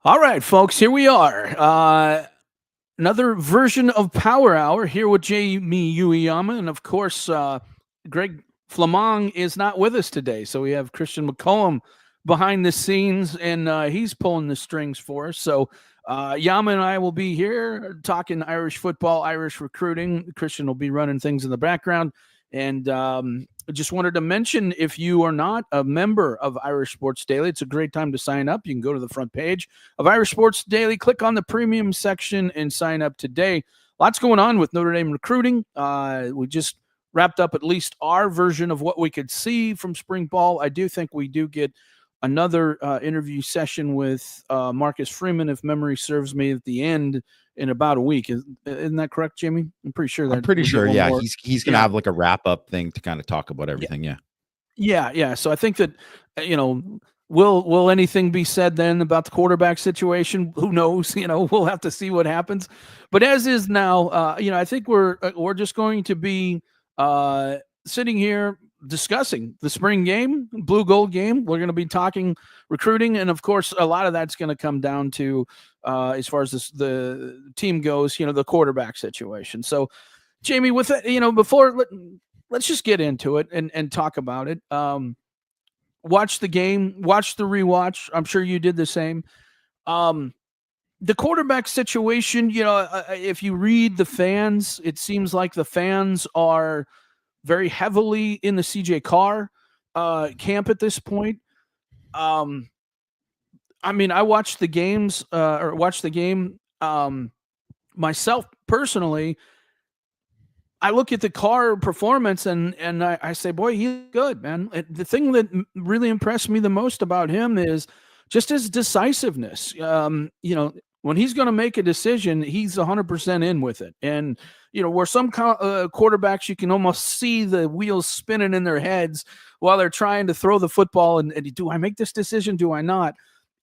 All right, folks, here we are. Another version of Power Hour here with Jamie Uyeyama. And of course, Greg Flamong is not with us today. So we have Christian McCollum behind the scenes, and he's pulling the strings for us. So Yama and I will be here talking Irish football, Irish recruiting. Christian will be running things in the background. And I just wanted to mention, if you are not a member of Irish Sports Daily, it's a great time to sign up. You can go to the front page of Irish Sports Daily, click on the premium section, and sign up today. Lots going on with Notre Dame recruiting. We just wrapped up at least our version of what we could see from spring ball. I do think we do get another interview session with Marcus Freeman, if memory serves me, at the end in about a week. Isn't that correct, Jamie? I'm pretty sure that I'm pretty we get sure. one Yeah, more. he's gonna have like a wrap up thing to kind of talk about Yeah, everything. Yeah. yeah. So I think that will anything be said then about the quarterback situation? Who knows? We'll have to see what happens. But as is now, I think we're just going to be sitting here discussing the spring game, blue gold game. We're going to be talking recruiting, and of course, a lot of that's going to come down to as far as the team goes, the quarterback situation. So, Jamie, with it, let's just get into it and talk about it. Watch the game, watch the rewatch. I'm sure you did the same. Um, the quarterback situation, if you read the fans, it seems like the fans are very heavily in the CJ Carr camp at this point. Um, I mean, I watched the games or watched the game myself personally. I look at the Carr performance and I say, boy, he's good, man. The thing that really impressed me the most about him is just his decisiveness. When he's going to make a decision, he's 100% in with it. And, where some quarterbacks, you can almost see the wheels spinning in their heads while they're trying to throw the football. And do I make this decision? Do I not?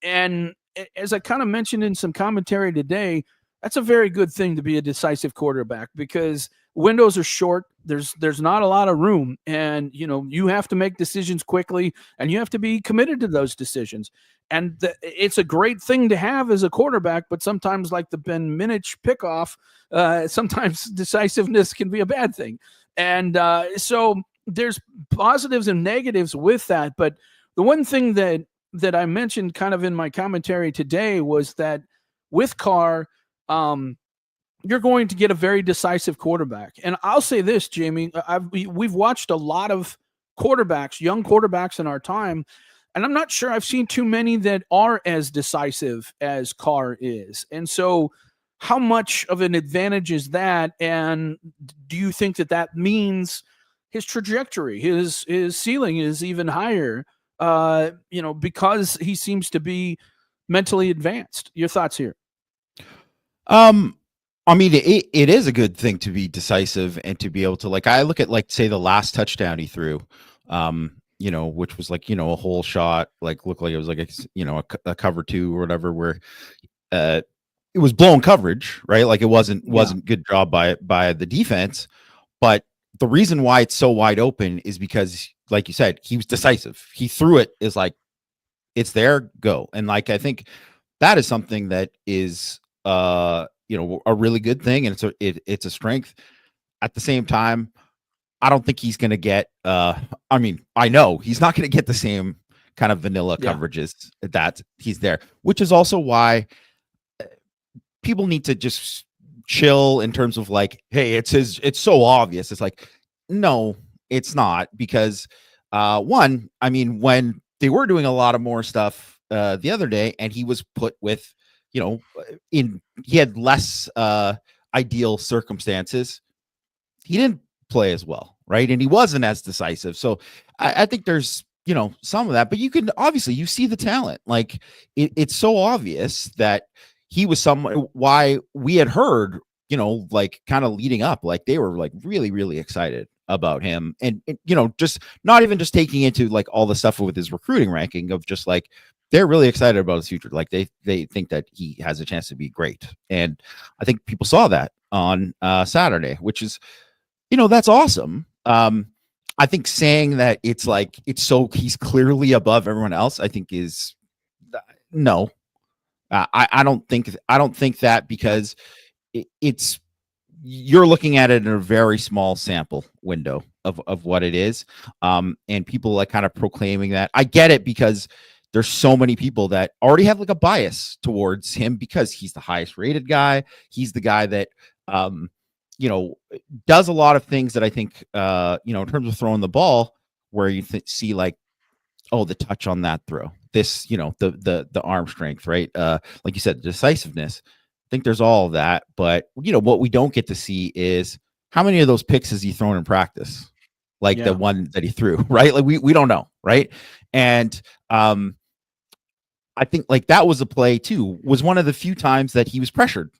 And as I kind of mentioned in some commentary today, that's a very good thing to be a decisive quarterback because windows are short. There's not a lot of room, and you have to make decisions quickly, and you have to be committed to those decisions. And it's a great thing to have as a quarterback, but sometimes, like the Ben Minich pickoff, sometimes decisiveness can be a bad thing. And so there's positives and negatives with that. But the one thing that I mentioned kind of in my commentary today was that with Carr, you're going to get a very decisive quarterback. And I'll say this, Jamie, we've watched a lot of quarterbacks, young quarterbacks in our time, and I'm not sure I've seen too many that are as decisive as Carr is. And so how much of an advantage is that? And do you think that means his trajectory, his ceiling is even higher, because he seems to be mentally advanced? Your thoughts here? I mean, it is a good thing to be decisive and to be able to, like, I look at, like, say the last touchdown he threw, which was like, a whole shot, like looked like it was like a cover two or whatever, where it was blown coverage, right? Like it wasn't good job by the defense, but the reason why it's so wide open is because, like you said, he was decisive. He threw it, is like, it's there, go. And like, I think that is something that is a really good thing, and it's a strength. At the same time, I don't think he's going to get I mean, I know he's not going to get the same kind of vanilla coverages that he's there, which is also why people need to just chill in terms of like, hey, it's so obvious. It's like, no, it's not, because one, I mean, when they were doing a lot of more stuff the other day, and he was put with, he had less ideal circumstances, he didn't play as well, right? And he wasn't as decisive. So I think there's, some of that, but you can obviously, you see the talent. Like it's so obvious that he was why we had heard, like kind of leading up, like they were like really, really excited about him. And just not even just taking into like all the stuff with his recruiting ranking of just like, they're really excited about his future. Like they think that he has a chance to be great. And I think people saw that on Saturday, which is, that's awesome. I think saying that it's like, he's clearly above everyone else, I think is no. I don't think that because it's you're looking at it in a very small sample window of what it is, and people like kind of proclaiming that. I get it because there's so many people that already have like a bias towards him because he's the highest rated guy. He's the guy that you know, does a lot of things that I think you know, in terms of throwing the ball, where you see like, oh, the touch on that throw, this, you know, the arm strength, right? Like you said, decisiveness. I think there's all of that, but you know what we don't get to see is how many of those picks has he thrown in practice, like the Yeah. one that he threw, right? Like we don't know, right? And I think like that was a play too. Was one of the few times that he was pressured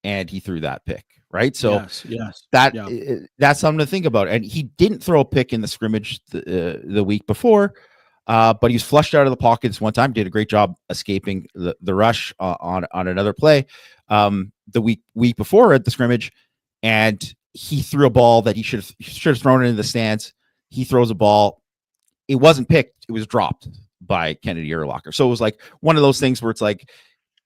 and he threw that pick, right? So Yes. Yes. that Yeah. that's something to think about. And he didn't throw a pick in the scrimmage the week before, but he was flushed out of the pockets one time. Did a great job escaping the rush on another play the week before at the scrimmage, and he threw a ball that he should have thrown it in the stands. He throws a ball. It wasn't picked. It was dropped by Kennedy Urlacher. So it was like one of those things where it's like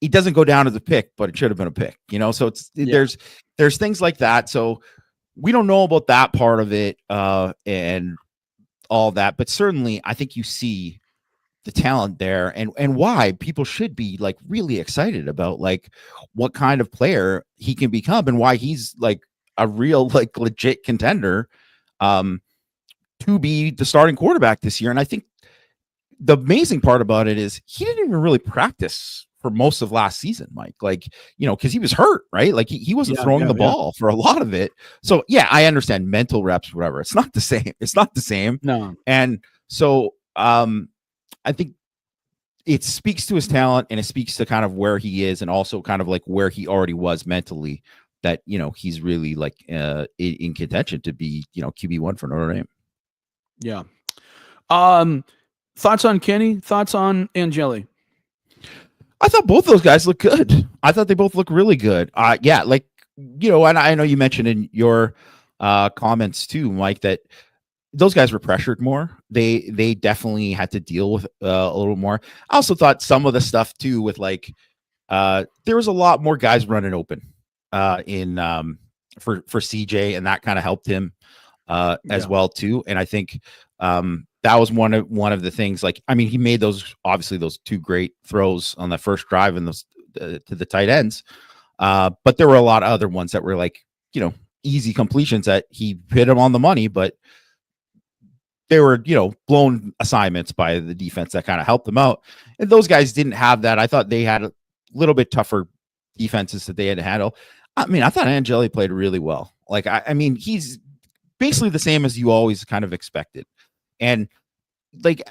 he doesn't go down as a pick, but it should have been a pick, you know? So it's there's things like that. So we don't know about that part of it and all that, but certainly I think you see the talent there and why people should be like really excited about like what kind of player he can become and why he's like a real like legit contender to be the starting quarterback this year. And I think the amazing part about it is he didn't even really practice for most of last season, Mike. Like, you know, because he was hurt, right? Like he wasn't throwing the ball for a lot of it. So yeah, I understand mental reps, whatever. It's not the same. It's not the same. No. And so I think it speaks to his talent and it speaks to kind of where he is and also kind of like where he already was mentally, that, you know, he's really like in contention to be, you know, QB1 for Notre Dame. Yeah. Thoughts on Kenny? Thoughts on Angeli? I thought both those guys look good. I thought they both look really good. Yeah, like, you know, and I know you mentioned in your comments too, Mike, that those guys were pressured more. They definitely had to deal with a little more. I also thought some of the stuff too with like there was a lot more guys running open in for CJ, and that kind of helped him as well too. And I think that was one of the things. Like, I mean, he made those two great throws on the first drive and those to the tight ends, but there were a lot of other ones that were like, you know, easy completions that he hit him on the money, but they were, you know, blown assignments by the defense that kind of helped them out. And those guys didn't have that. I thought they had a little bit tougher defenses that they had to handle. I mean, I thought Angeli played really well. Like, I mean, he's basically the same as you always kind of expected. And like,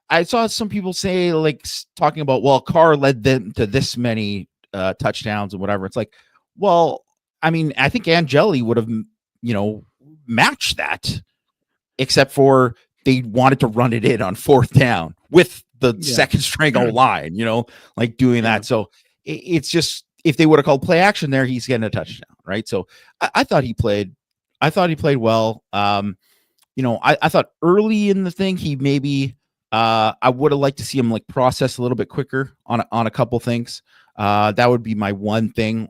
I saw some people say, like, talking about, well, Carr led them to this many touchdowns and whatever. It's like, well, I mean, I think Angeli would have, you know, matched that, except for they wanted to run it in on fourth down with the second string O line, you know, like doing that. So it's just, if they would have called play action there, he's getting a touchdown, right? So I thought he played well. You know, I thought early in the thing, he maybe, I would have liked to see him like process a little bit quicker on a couple things. That would be my one thing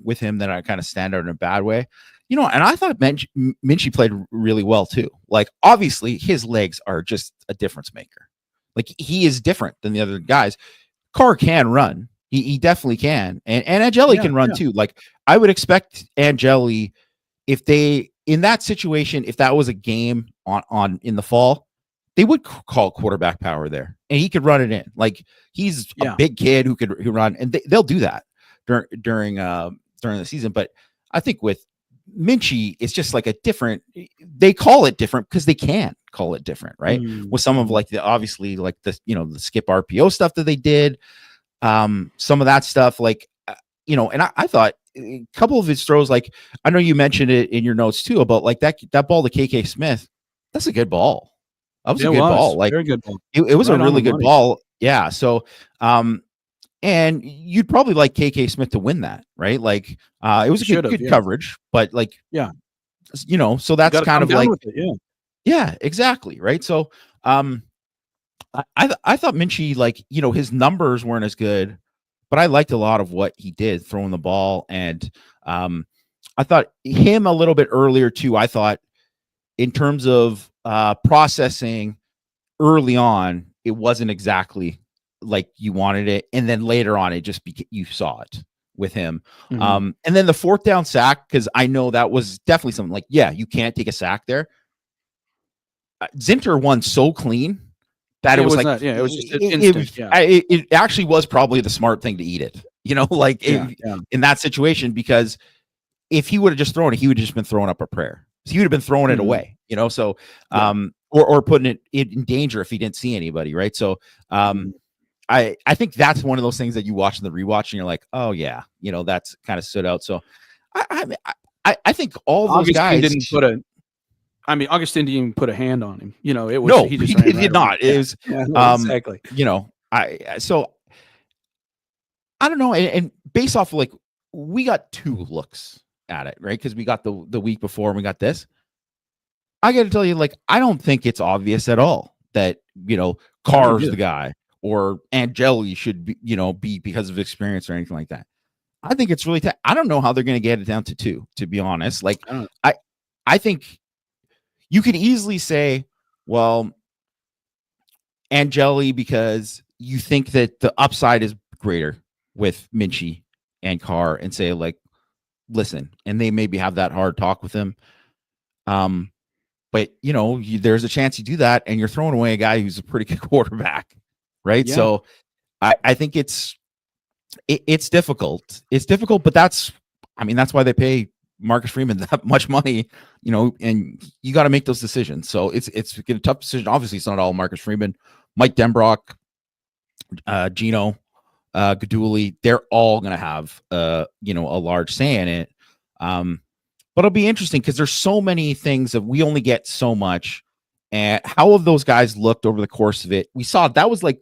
with him that I kind of stand out in a bad way. You know, and I thought Minchie played really well too. Like, obviously, his legs are just a difference maker. Like, he is different than the other guys. Carr can run. He definitely can. And Angeli can run too. Like, I would expect Angeli, if they, in that situation, if that was a game on in the fall, they would call quarterback power there, and he could run it in. Like, he's a big kid who run, and they'll do that during the season. But I think with Minchie, it's just like a different, they call it different because they can call it different, right? With some of like obviously like the, you know, the skip RPO stuff that they did, some of that stuff, like, you know, and I thought a couple of his throws, like, I know you mentioned it in your notes too, about like that ball to KK Smith. That's a good ball. That was a good ball. Like, very good ball. It was a really good ball. Yeah. So, and you'd probably like KK Smith to win that, right? Like, it was a good coverage, but like, you know, so that's kind of like, yeah, exactly. Right. So, I thought Minchie, like, you know, his numbers weren't as good, but I liked a lot of what he did throwing the ball. And I thought him a little bit earlier too. I thought in terms of processing early on, it wasn't exactly like you wanted it. And then later on, it just you saw it with him. And then the fourth down sack, because I know that was definitely something like, yeah, you can't take a sack there. Zinter won so clean that it was like, it was just instant. It actually was probably the smart thing to eat it, in that situation, because if he would have just thrown it, he would have just been throwing up a prayer. So he would have been throwing it away, so, or putting it in danger if he didn't see anybody. Right. So, I think that's one of those things that you watch in the rewatch and you're like, oh yeah, that's kind of stood out. So I think all those guys didn't put Augustine didn't even put a hand on him. It was no, he did not. It was exactly. So I don't know, and based off of like we got 2 looks at it, right? Because we got the week before and we got this. I got to tell you, like, I don't think it's obvious at all that Carr's the guy or Angeli should be because of experience or anything like that. I think it's really I don't know how they're going to get it down to 2, to be honest. Like, I think you could easily say, well, Angeli, because you think that the upside is greater with Minchie and Carr, and say, like, listen, and they maybe have that hard talk with him. But there's a chance you do that and you're throwing away a guy who's a pretty good quarterback. Right. Yeah. So I think it's difficult. It's difficult, but that's why they pay Marcus Freeman that much money, and you got to make those decisions. So it's a tough decision. Obviously it's not all Marcus Freeman, Mike Denbrock, Gino, Gaduli, they're all going to have, a large say in it. But it'll be interesting because there's so many things that we only get so much. And how have those guys looked over the course of it? We saw that was like,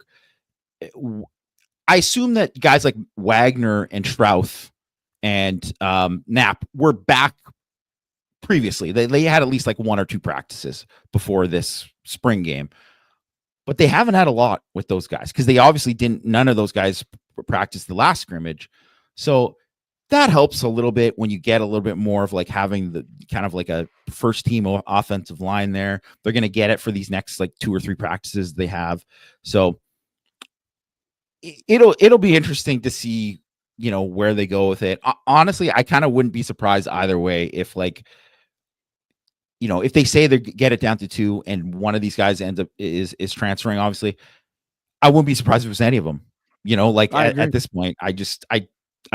I assume that guys like Wagner and Strauss and Knapp were back previously. They had at least like 1 or 2 practices before this spring game, but they haven't had a lot with those guys because they obviously none of those guys practiced the last scrimmage. So that helps a little bit when you get a little bit more of like having the kind of like a first team offensive line there. They're going to get it for these next like 2 or 3 practices they have. So it'll be interesting to see, where they go with it. Honestly, I kind of wouldn't be surprised either way if like, if they say they get it down to 2 and one of these guys ends up is transferring, obviously, I wouldn't be surprised if it was any of them, like at this point, I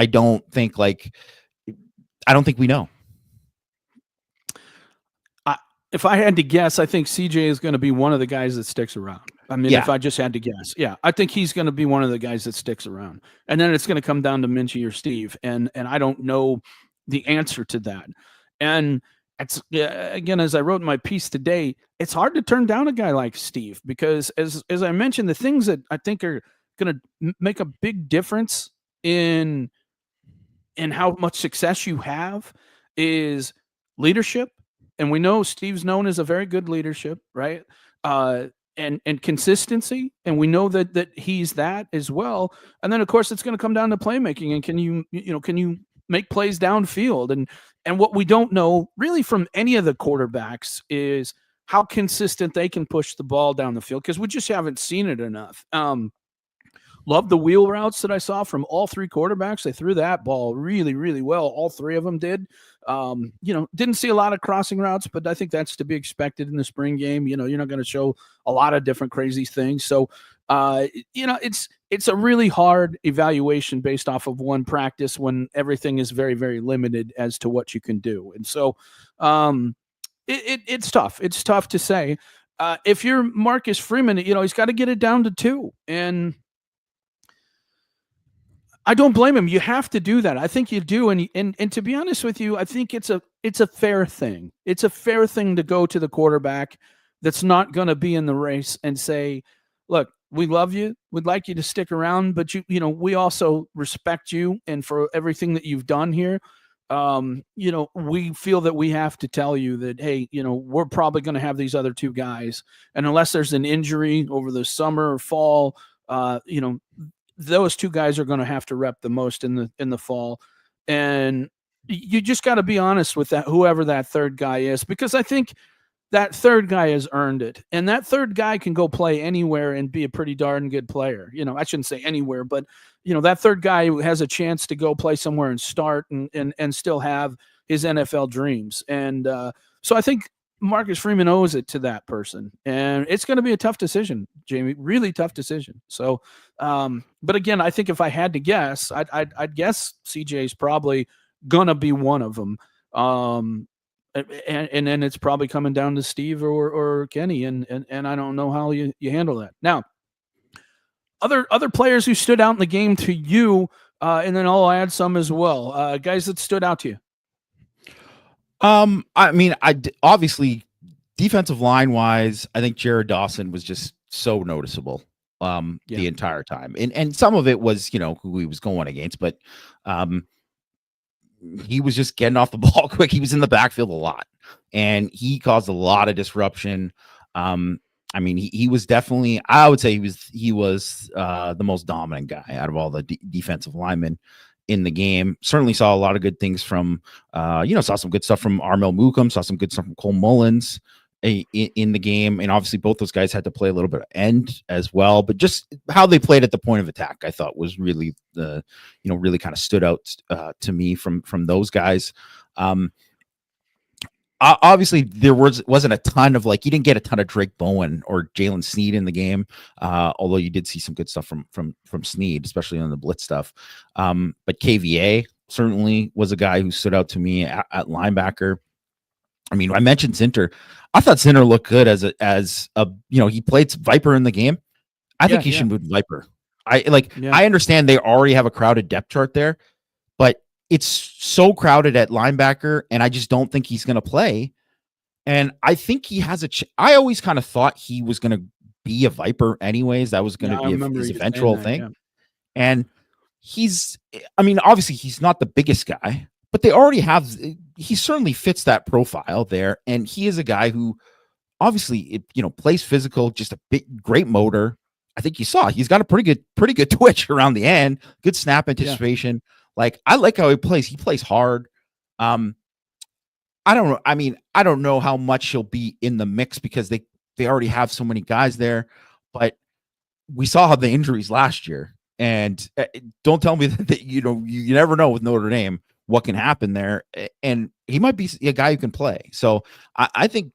don't think we know. If I had to guess, I think CJ is going to be one of the guys that sticks around. If I just had to guess, I think he's going to be one of the guys that sticks around. And then it's going to come down to Minchie or Steve. And I don't know the answer to that. And it's, again, as I wrote in my piece today, it's hard to turn down a guy like Steve because as I mentioned, the things that I think are going to make a big difference in how much success you have is leadership. And we know Steve's known as a very good leadership, right? And consistency. And we know that he's that as well. And then of course it's going to come down to playmaking. And can you make plays downfield? And what we don't know really from any of the quarterbacks is how consistent they can push the ball down the field because we just haven't seen it enough. Love the wheel routes that I saw from all 3 quarterbacks. They threw that ball really, really well. All 3 of them did. Didn't see a lot of crossing routes, but I think that's to be expected in the spring game. You're not going to show a lot of different crazy things. So, it's a really hard evaluation based off of one practice when everything is very, very limited as to what you can do. And so it's tough. It's tough to say. If you're Marcus Freeman, he's got to get it down to 2. And I don't blame him. You have to do that. I think you do. And to be honest with you, I think it's a fair thing. It's a fair thing to go to the quarterback that's not going to be in the race and say, look, we love you. We'd like you to stick around, but we also respect you. And for everything that you've done here, we feel that we have to tell you that, hey, we're probably going to have these other 2 guys. And unless there's an injury over the summer or fall, those two guys are going to have to rep the most in the fall, and you just got to be honest with that, whoever that third guy is, because I think that third guy has earned it. And that third guy can go play anywhere and be a pretty darn good player. I shouldn't say anywhere, but that third guy has a chance to go play somewhere and start and still have his NFL dreams. And so I think Marcus Freeman owes it to that person. And it's going to be a tough decision, Jamie, really tough decision. So, but again, I think if I had to guess, I'd guess CJ's probably going to be one of them. And then it's probably coming down to Steve or Kenny, and I don't know how you handle that. Now, other players who stood out in the game to you, and then I'll add some as well. Guys that stood out to you. I mean, obviously defensive line wise, I think Jared Dawson was just so noticeable the entire time, and some of it was who he was going against, but he was just getting off the ball quick. He was in the backfield a lot, and he caused a lot of disruption. I mean, he was definitely, I would say he was the most dominant guy out of all the defensive linemen in the game. Certainly saw a lot of good things from, saw some good stuff from Armel Mukum, saw some good stuff from Cole Mullins in the game. And obviously both those guys had to play a little bit of end as well, but just how they played at the point of attack, I thought was really really kind of stood out to me from those guys. Obviously there wasn't a ton of you didn't get a ton of Drake Bowen or Jalen Sneed in the game, although you did see some good stuff from Sneed, especially on the blitz stuff. But KVA certainly was a guy who stood out to me at linebacker. I mean, I mentioned Zinter. I thought Zinter looked good as a he played Viper in the game. I think he should move to Viper. I understand they already have a crowded depth chart there, but it's so crowded at linebacker, and I just don't think he's going to play. And I think he has I always kind of thought he was going to be a Viper anyways. That was going to be his eventual thing. Yeah. And obviously he's not the biggest guy, but they already he certainly fits that profile there. And he is a guy who obviously, plays physical, just a great motor. I think you saw he's got a pretty good twitch around the end, good snap anticipation. Yeah. I like how he plays. He plays hard. I don't know. I mean, I don't know how much he'll be in the mix because they already have so many guys there, but we saw how the injuries last year, and don't tell me that you never know with Notre Dame what can happen there. And he might be a guy who can play. So I think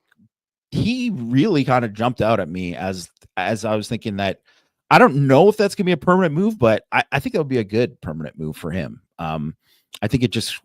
he really kind of jumped out at me as I was thinking that. I don't know if that's going to be a permanent move, but I think that would be a good permanent move for him. I think it just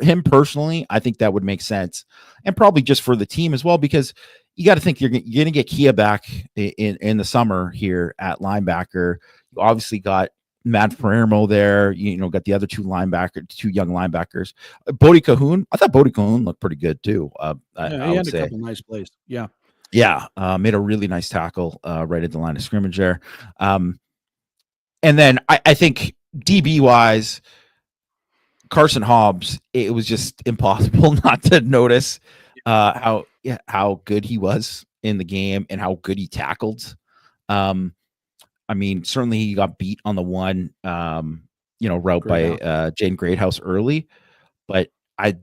him personally, I think that would make sense, and probably just for the team as well, because you got to think you're going to get Kia back in the summer here at linebacker. You obviously got Matt Palermo there. Got the other two young linebackers. Bodie Cahoon. I thought Bodie Cahoon looked pretty good too. He had a couple nice plays. Yeah. Yeah, made a really nice tackle right at the line of scrimmage there. And then I think DB wise, Carson Hobbs, it was just impossible not to notice how good he was in the game and how good he tackled. I mean, certainly he got beat on the one route by Jane Greathouse early, but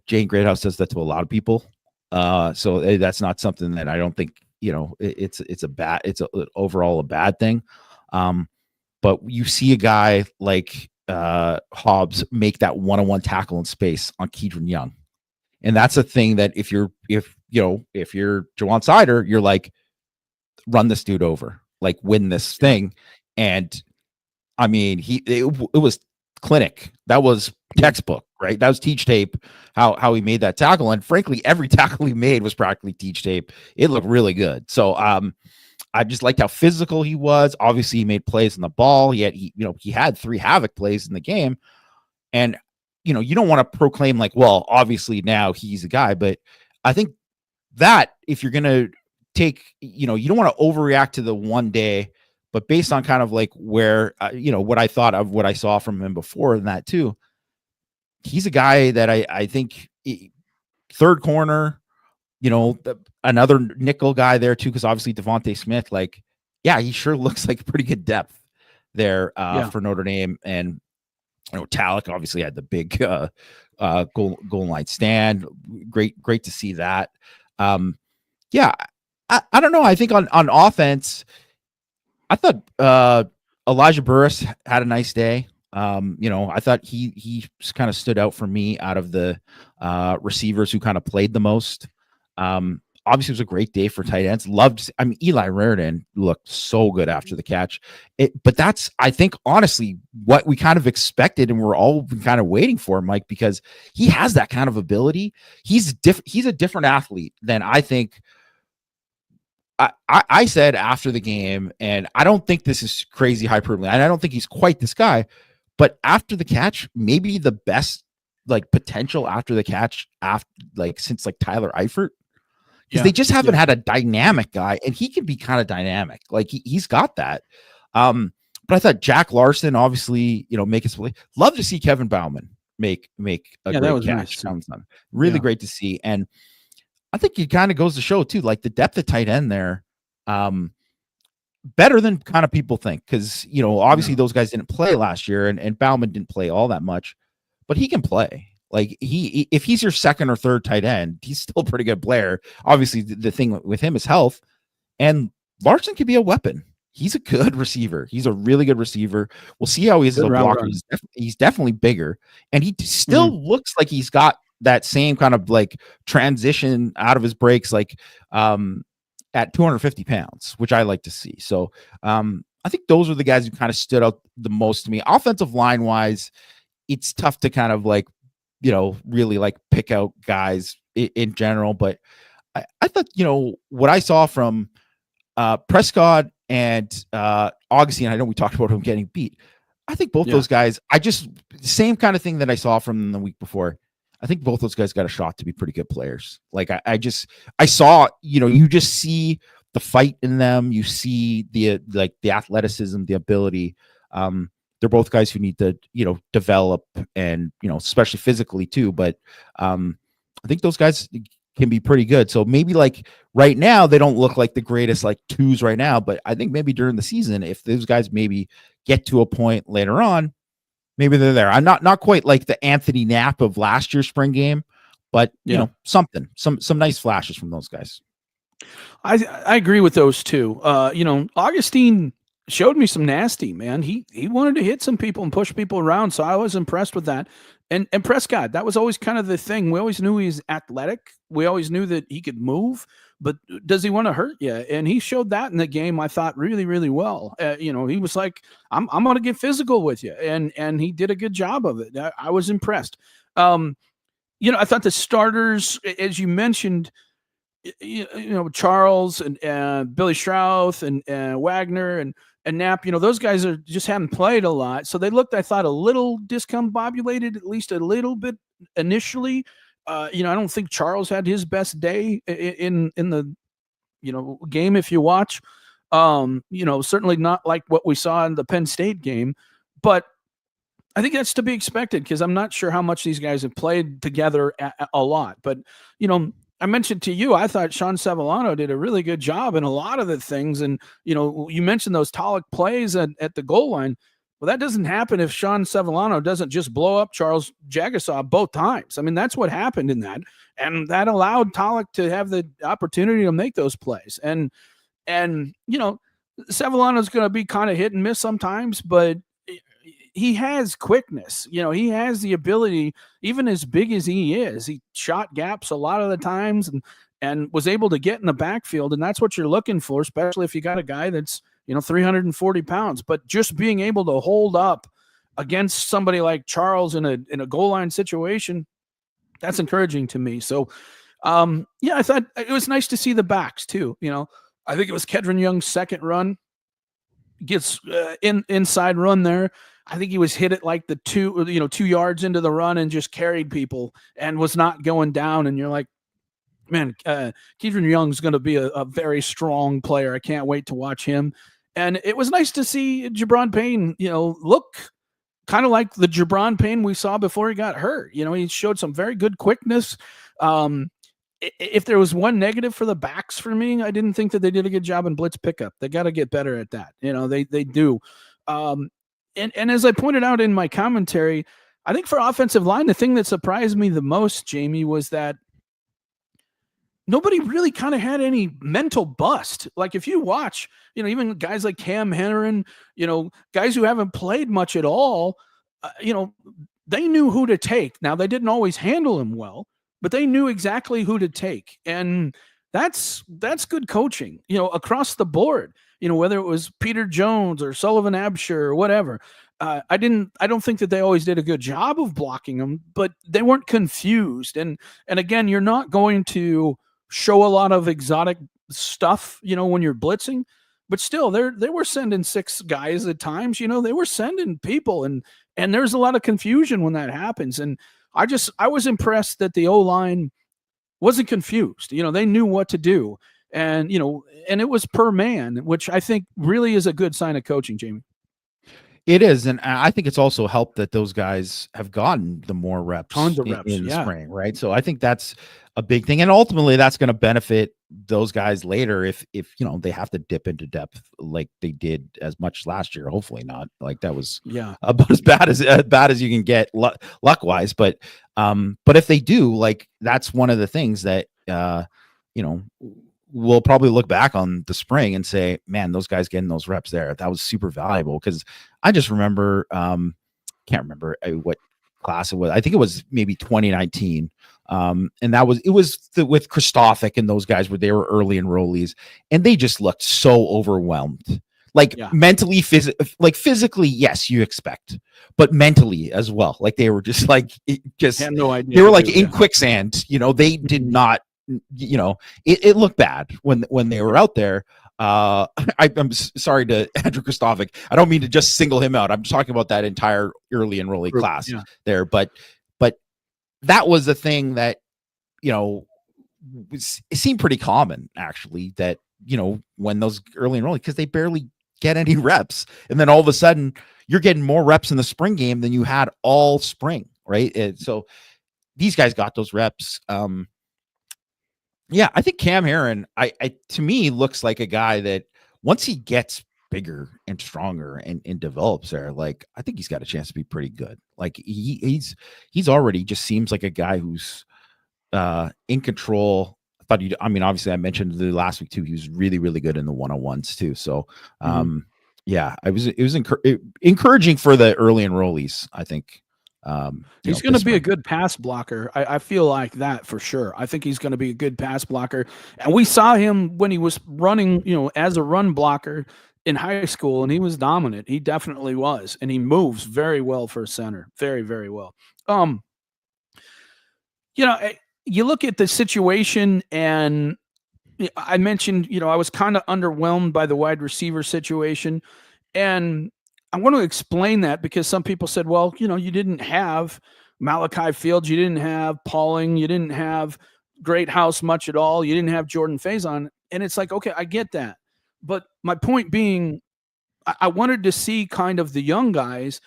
Jane Greathouse does that to a lot of people. So that's not something that I don't think, it's overall a bad thing. But you see a guy like Hobbs make that one-on-one tackle in space on Kedron Young. And that's a thing that if you're Jawan Sider, you're like, run this dude over, win this thing. And I mean, it was clinic. That was textbook, right? That was teach tape, how he made that tackle. And frankly, every tackle he made was practically teach tape. It looked really good. So I just liked how physical he was. Obviously, he made plays on the ball. He had 3 havoc plays in the game. And you don't want to proclaim well, obviously now he's a guy, but I think that if you're gonna take, you don't want to overreact to the one day, but based on kind of where what I thought of what I saw from him before and that too, he's a guy that I think third corner, another nickel guy there too, because obviously Devontae Smith, he sure looks like pretty good depth. there Yeah. for Notre Dame. And Talek obviously had the big goal line stand. Great to see that. Yeah, I don't know. I think on offense, I thought Elijah Burris had a nice day. I thought he kind of stood out for me out of the receivers who kind of played the most. Obviously, it was a great day for tight ends. Eli Raridan looked so good after the catch. But that's, I think, honestly, what we kind of expected and we're all kind of waiting for, Mike, because he has that kind of ability. He's a different athlete than I think. I said after the game, and I don't think this is crazy hyperbole, and I don't think he's quite this guy, but after the catch, maybe the best potential after the catch since Tyler Eifert, because they just haven't had a dynamic guy, and he can be kind of dynamic. He's got that. But I thought Jack Larson, obviously, make his play. Love to see Kevin Bauman make a great catch. Nice. Really great to see. And I think it kind of goes to show too, the depth of tight end there, better than kind of people think. Because, obviously those guys didn't play last year and Bauman didn't play all that much, but he can play. If he's your second or third tight end, he's still a pretty good player. Obviously the thing with him is health, and Larson can be a weapon. He's a good receiver. He's a really good receiver. We'll see how he is as a blocker. He's definitely bigger, and he still looks like he's got that same kind of transition out of his breaks, at 250 pounds, which I like to see. So I think those are the guys who kind of stood out the most to me. Offensive line wise, it's tough to kind of really pick out guys in general. But I thought, what I saw from Prescott and Augustine, I know we talked about him getting beat. I think both those guys, same kind of thing that I saw from them the week before. I think both those guys got a shot to be pretty good players. I saw, you just see the fight in them. You see the athleticism, the ability. They're both guys who need to, develop and, especially physically too. But I think those guys can be pretty good. So maybe right now, they don't look like the greatest twos right now, but I think maybe during the season, if those guys maybe get to a point later on, maybe they're there. I'm not quite like the Anthony Knapp of last year's spring game, but some nice flashes from those guys. I agree with those two. Augustine showed me some nasty, man. He wanted to hit some people and push people around, so I was impressed with that. And Prescott, that was always kind of the thing. We always knew he's athletic. We always knew that he could move, but does he want to hurt you? And he showed that in the game, I thought, really, really well. He was like, I'm going to get physical with you. And he did a good job of it. I was impressed. I thought the starters, as you mentioned, Charles and Billy Strauss and Wagner and Knapp, those guys just haven't played a lot. So they looked, I thought, a little discombobulated, at least a little bit initially. I don't think Charles had his best day in the, game. If you watch, certainly not like what we saw in the Penn State game, but I think that's to be expected because I'm not sure how much these guys have played together a lot, but, I mentioned to you, I thought Sean Sevillano did a really good job in a lot of the things. And, you mentioned those Talek plays at the goal line. Well, that doesn't happen if Sean Sevillano doesn't just blow up Charles Jagasaw both times. I mean, that's what happened in that. And that allowed Talek to have the opportunity to make those plays. And Sevillano's going to be kind of hit and miss sometimes, but he has quickness. He has the ability, even as big as he is, he shot gaps a lot of the times and was able to get in the backfield. And that's what you're looking for, especially if you got a guy that's, 340 pounds, but just being able to hold up against somebody like Charles in a goal line situation, that's encouraging to me. So, I thought it was nice to see the backs too. I think it was Kedron Young's second run, gets inside run there. I think he was hit at the 2 yards into the run and just carried people and was not going down. And you're like, man, Kedron Young's going to be a very strong player. I can't wait to watch him. And it was nice to see Jabron Payne, look kind of like the Jabron Payne we saw before he got hurt. He showed some very good quickness. If there was one negative for the backs for me, I didn't think that they did a good job in blitz pickup. They got to get better at that. They do. And as I pointed out in my commentary, I think for offensive line, the thing that surprised me the most, Jamie, was that nobody really kind of had any mental bust. Like if you watch, even guys like Cam Henron, guys who haven't played much at all, they knew who to take. Now they didn't always handle him well, but they knew exactly who to take, and that's good coaching, across the board. Whether it was Peter Jones or Sullivan Absher or whatever. I don't think that they always did a good job of blocking them, but they weren't confused. And again, you're not going to show a lot of exotic stuff, when you're blitzing, but still they were sending 6 guys at times, they were sending people, and there's a lot of confusion when that happens. And I was impressed that the O-line wasn't confused. They knew what to do, and it was per man, which I think really is a good sign of coaching, Jamie. It is, and I think it's also helped that those guys have gotten the more reps, Tons of reps in the spring, right? So I think that's a big thing, and ultimately that's going to benefit those guys later if they have to dip into depth like they did as much last year. Hopefully not. Like that was about as bad as you can get luck wise. But if they do, like that's one of the things that we'll probably look back on the spring and say, man, those guys getting those reps there, that was super valuable. Because I just remember, can't remember what class it was. I think it was maybe 2019. And it was with Christophic and those guys where they were early enrollees, and they just looked so overwhelmed. Like mentally, physically, yes, you expect, but mentally as well. Like they were just like, had no idea. They were like in quicksand. They did not. It looked bad when they were out there. I'm sorry to Andrew Christophic. I don't mean to just single him out. I'm talking about that entire early enrollee class there. But that was the thing that, it seemed pretty common actually that, when those early enrollees, because they barely get any reps. And then all of a sudden you're getting more reps in the spring game than you had all spring. Right. And so these guys got those reps. Yeah, I think Cam Herron, I to me looks like a guy that once he gets bigger and stronger and develops there, like I think he's got a chance to be pretty good. Like he's already just seems like a guy who's in control. Obviously I mentioned the last week too. He was really, really good in the one-on-ones too. So yeah, it was encouraging for the early enrollees, I think. He's going to be a good pass blocker. I feel like that for sure. I think he's going to be a good pass blocker. And we saw him when he was running, as a run blocker in high school, and he was dominant. He definitely was. And he moves very well for a center. Very, very well. You look at the situation, and I mentioned, I was kind of underwhelmed by the wide receiver situation. And I want to explain that because some people said, well, you didn't have Malachi Fields, you didn't have Pauling, you didn't have Great House much at all, you didn't have Jordan Faison. And it's like, okay, I get that. But my point being, I wanted to see kind of the young guys,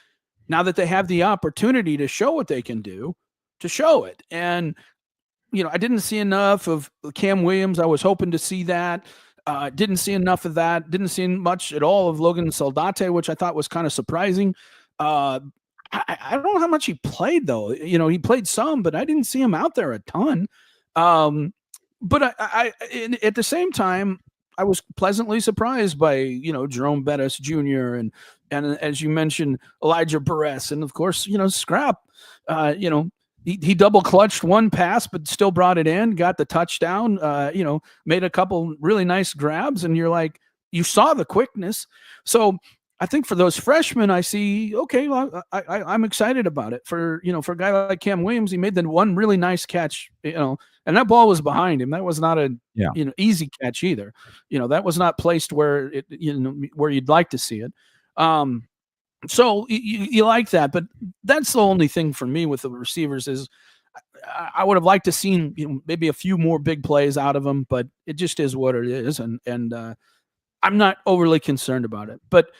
now that they have the opportunity to show what they can do, to show it. And, I didn't see enough of Cam Williams. I was hoping to see that. Didn't see enough of that. Didn't see much at all of Logan Saldate, which I thought was kind of surprising. I don't know how much he played, though. He played some, but I didn't see him out there a ton. But at the same time, I was pleasantly surprised by, Jerome Bettis Jr. and as you mentioned, Elijah Perez. And, of course, Scrap, he double clutched one pass, but still brought it in, got the touchdown, made a couple really nice grabs. And you're like, you saw the quickness. So I think for those freshmen, I see, okay, well, I'm excited about it. For a guy like Cam Williams, he made the one really nice catch, and that ball was behind him. That was not a, easy catch either. That was not placed where it, where you'd like to see it. So you like that, but that's the only thing for me with the receivers is I would have liked to seen maybe a few more big plays out of them, but it just is what it is, and I'm not overly concerned about it. But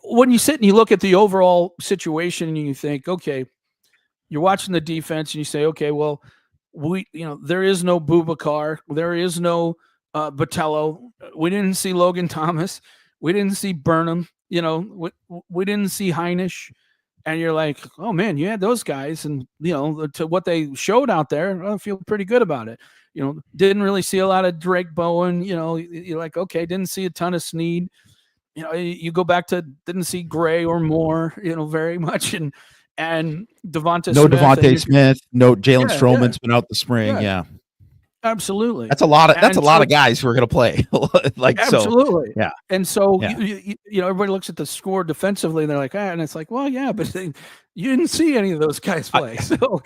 when you sit and you look at the overall situation and you think, okay, you're watching the defense and you say, okay, well, there is no Boubacar, there is no Botello, we didn't see Logan Thomas. We didn't see Burnham. We didn't see Heinisch. And you're like, oh man, you had those guys, and to what they showed out there, I feel pretty good about it. Didn't really see a lot of Drake Bowen. You're like, okay, didn't see a ton of Snead. You go back to didn't see Gray or Moore, very much, and Devonta No Smith. Devontae Smith. No Jalen Yeah, Stroman's been out the spring. yeah, Yeah. absolutely. That's a lot of And so, guys who are going to play. absolutely. Yeah. And so Yeah. everybody looks at the score defensively, and they're like, and it's like, well, yeah, but you didn't see any of those guys play, so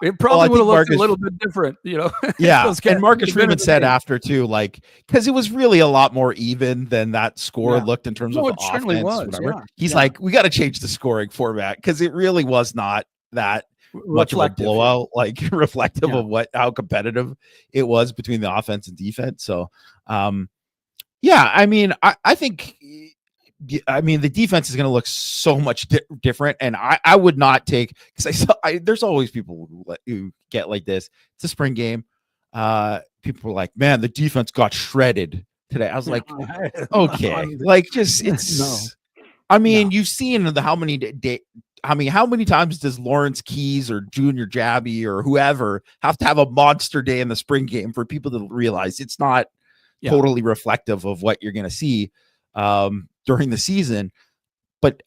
it probably would have looked a little bit different, Yeah, and Marcus Freeman said after too, like, because it was really a lot more even than that score looked in terms of the offense. Whatever. Yeah. He's like, we got to change the scoring format because it really was not that much of a blowout, like reflective of how competitive it was between the offense and defense. So, yeah, I mean, I think. I mean, the defense is going to look so much different, and I would not take because there's always people who get like this. It's a spring game. People were like, "Man, the defense got shredded today." I was like, "Okay, like just it's." No. I mean, you've seen how many times does Lawrence Keys or Junior Jabby or whoever have to have a monster day in the spring game for people to realize it's not totally reflective of what you're going to see during the season. But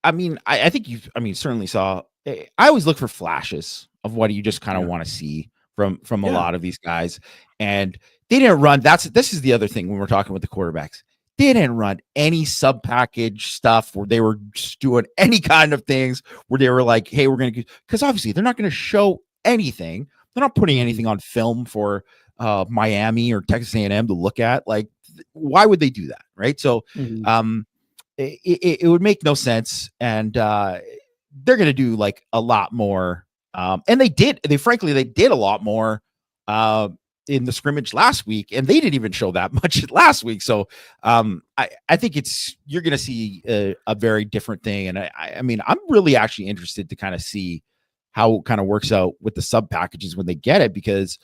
I mean, I think certainly saw, I always look for flashes of what you just kind of want to see from a lot of these guys. And they didn't run. This is the other thing when we're talking with the quarterbacks. They didn't run any sub package stuff where they were just doing any kind of things where they were like, hey, we're going to, because obviously they're not going to show anything. They're not putting anything on film for Miami or Texas A&M to look at. Like, why would they do that? Right. So it would make no sense. And they're going to do like a lot more. And they did a lot more in the scrimmage last week, and they didn't even show that much last week. So I think you're going to see a very different thing. And I mean, I'm really actually interested to kind of see how it kind of works out with the sub packages when they get it, because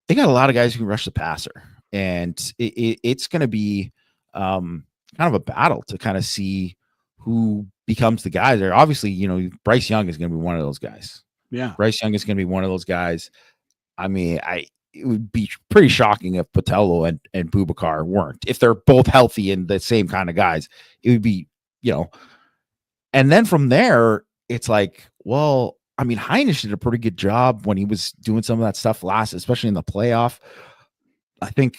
they got a lot of guys who can rush the passer, and it's going to be kind of a battle to kind of see who becomes the guy there. Obviously, Bryce Young is going to be one of those guys. Yeah. Bryce Young is going to be one of those guys. I mean, it would be pretty shocking if Patello and Boubacar weren't. If they're both healthy and the same kind of guys, it would be, and then from there, it's like, well, I mean, Heinisch did a pretty good job when he was doing some of that stuff last, especially in the playoff. I think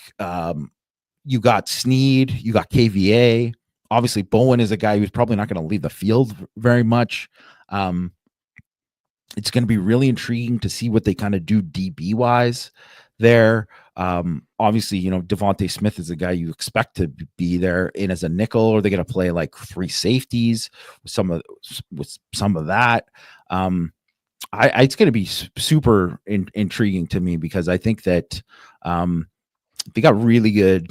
you got Snead, you got KVA. Obviously, Bowen is a guy who's probably not going to leave the field very much. It's going to be really intriguing to see what they kind of do DB wise there. Obviously, Devontae Smith is a guy you expect to be there in as a nickel, or they're going to play like three safeties with some of that. It's going to be super intriguing to me, because I think that they got really good.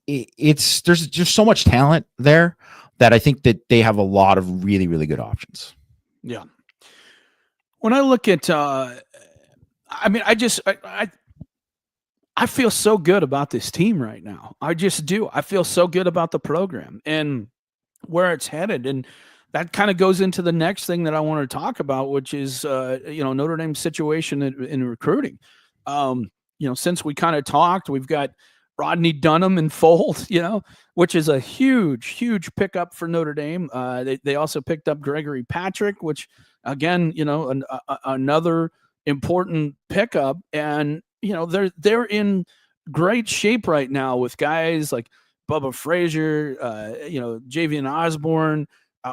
There's just so much talent there that I think that they have a lot of really, really good options. Yeah. When I look at, I mean, I feel so good about this team right now. I just do. I feel so good about the program and where it's headed. And that kind of goes into the next thing that I want to talk about, which is, Notre Dame's situation in recruiting. Since we kind of talked, we've got Rodney Dunham in fold, which is a huge, huge pickup for Notre Dame. They also picked up Gregory Patrick, which, again, another important pickup. And, they're in great shape right now with guys like Bubba Frazier, Javian Osborne.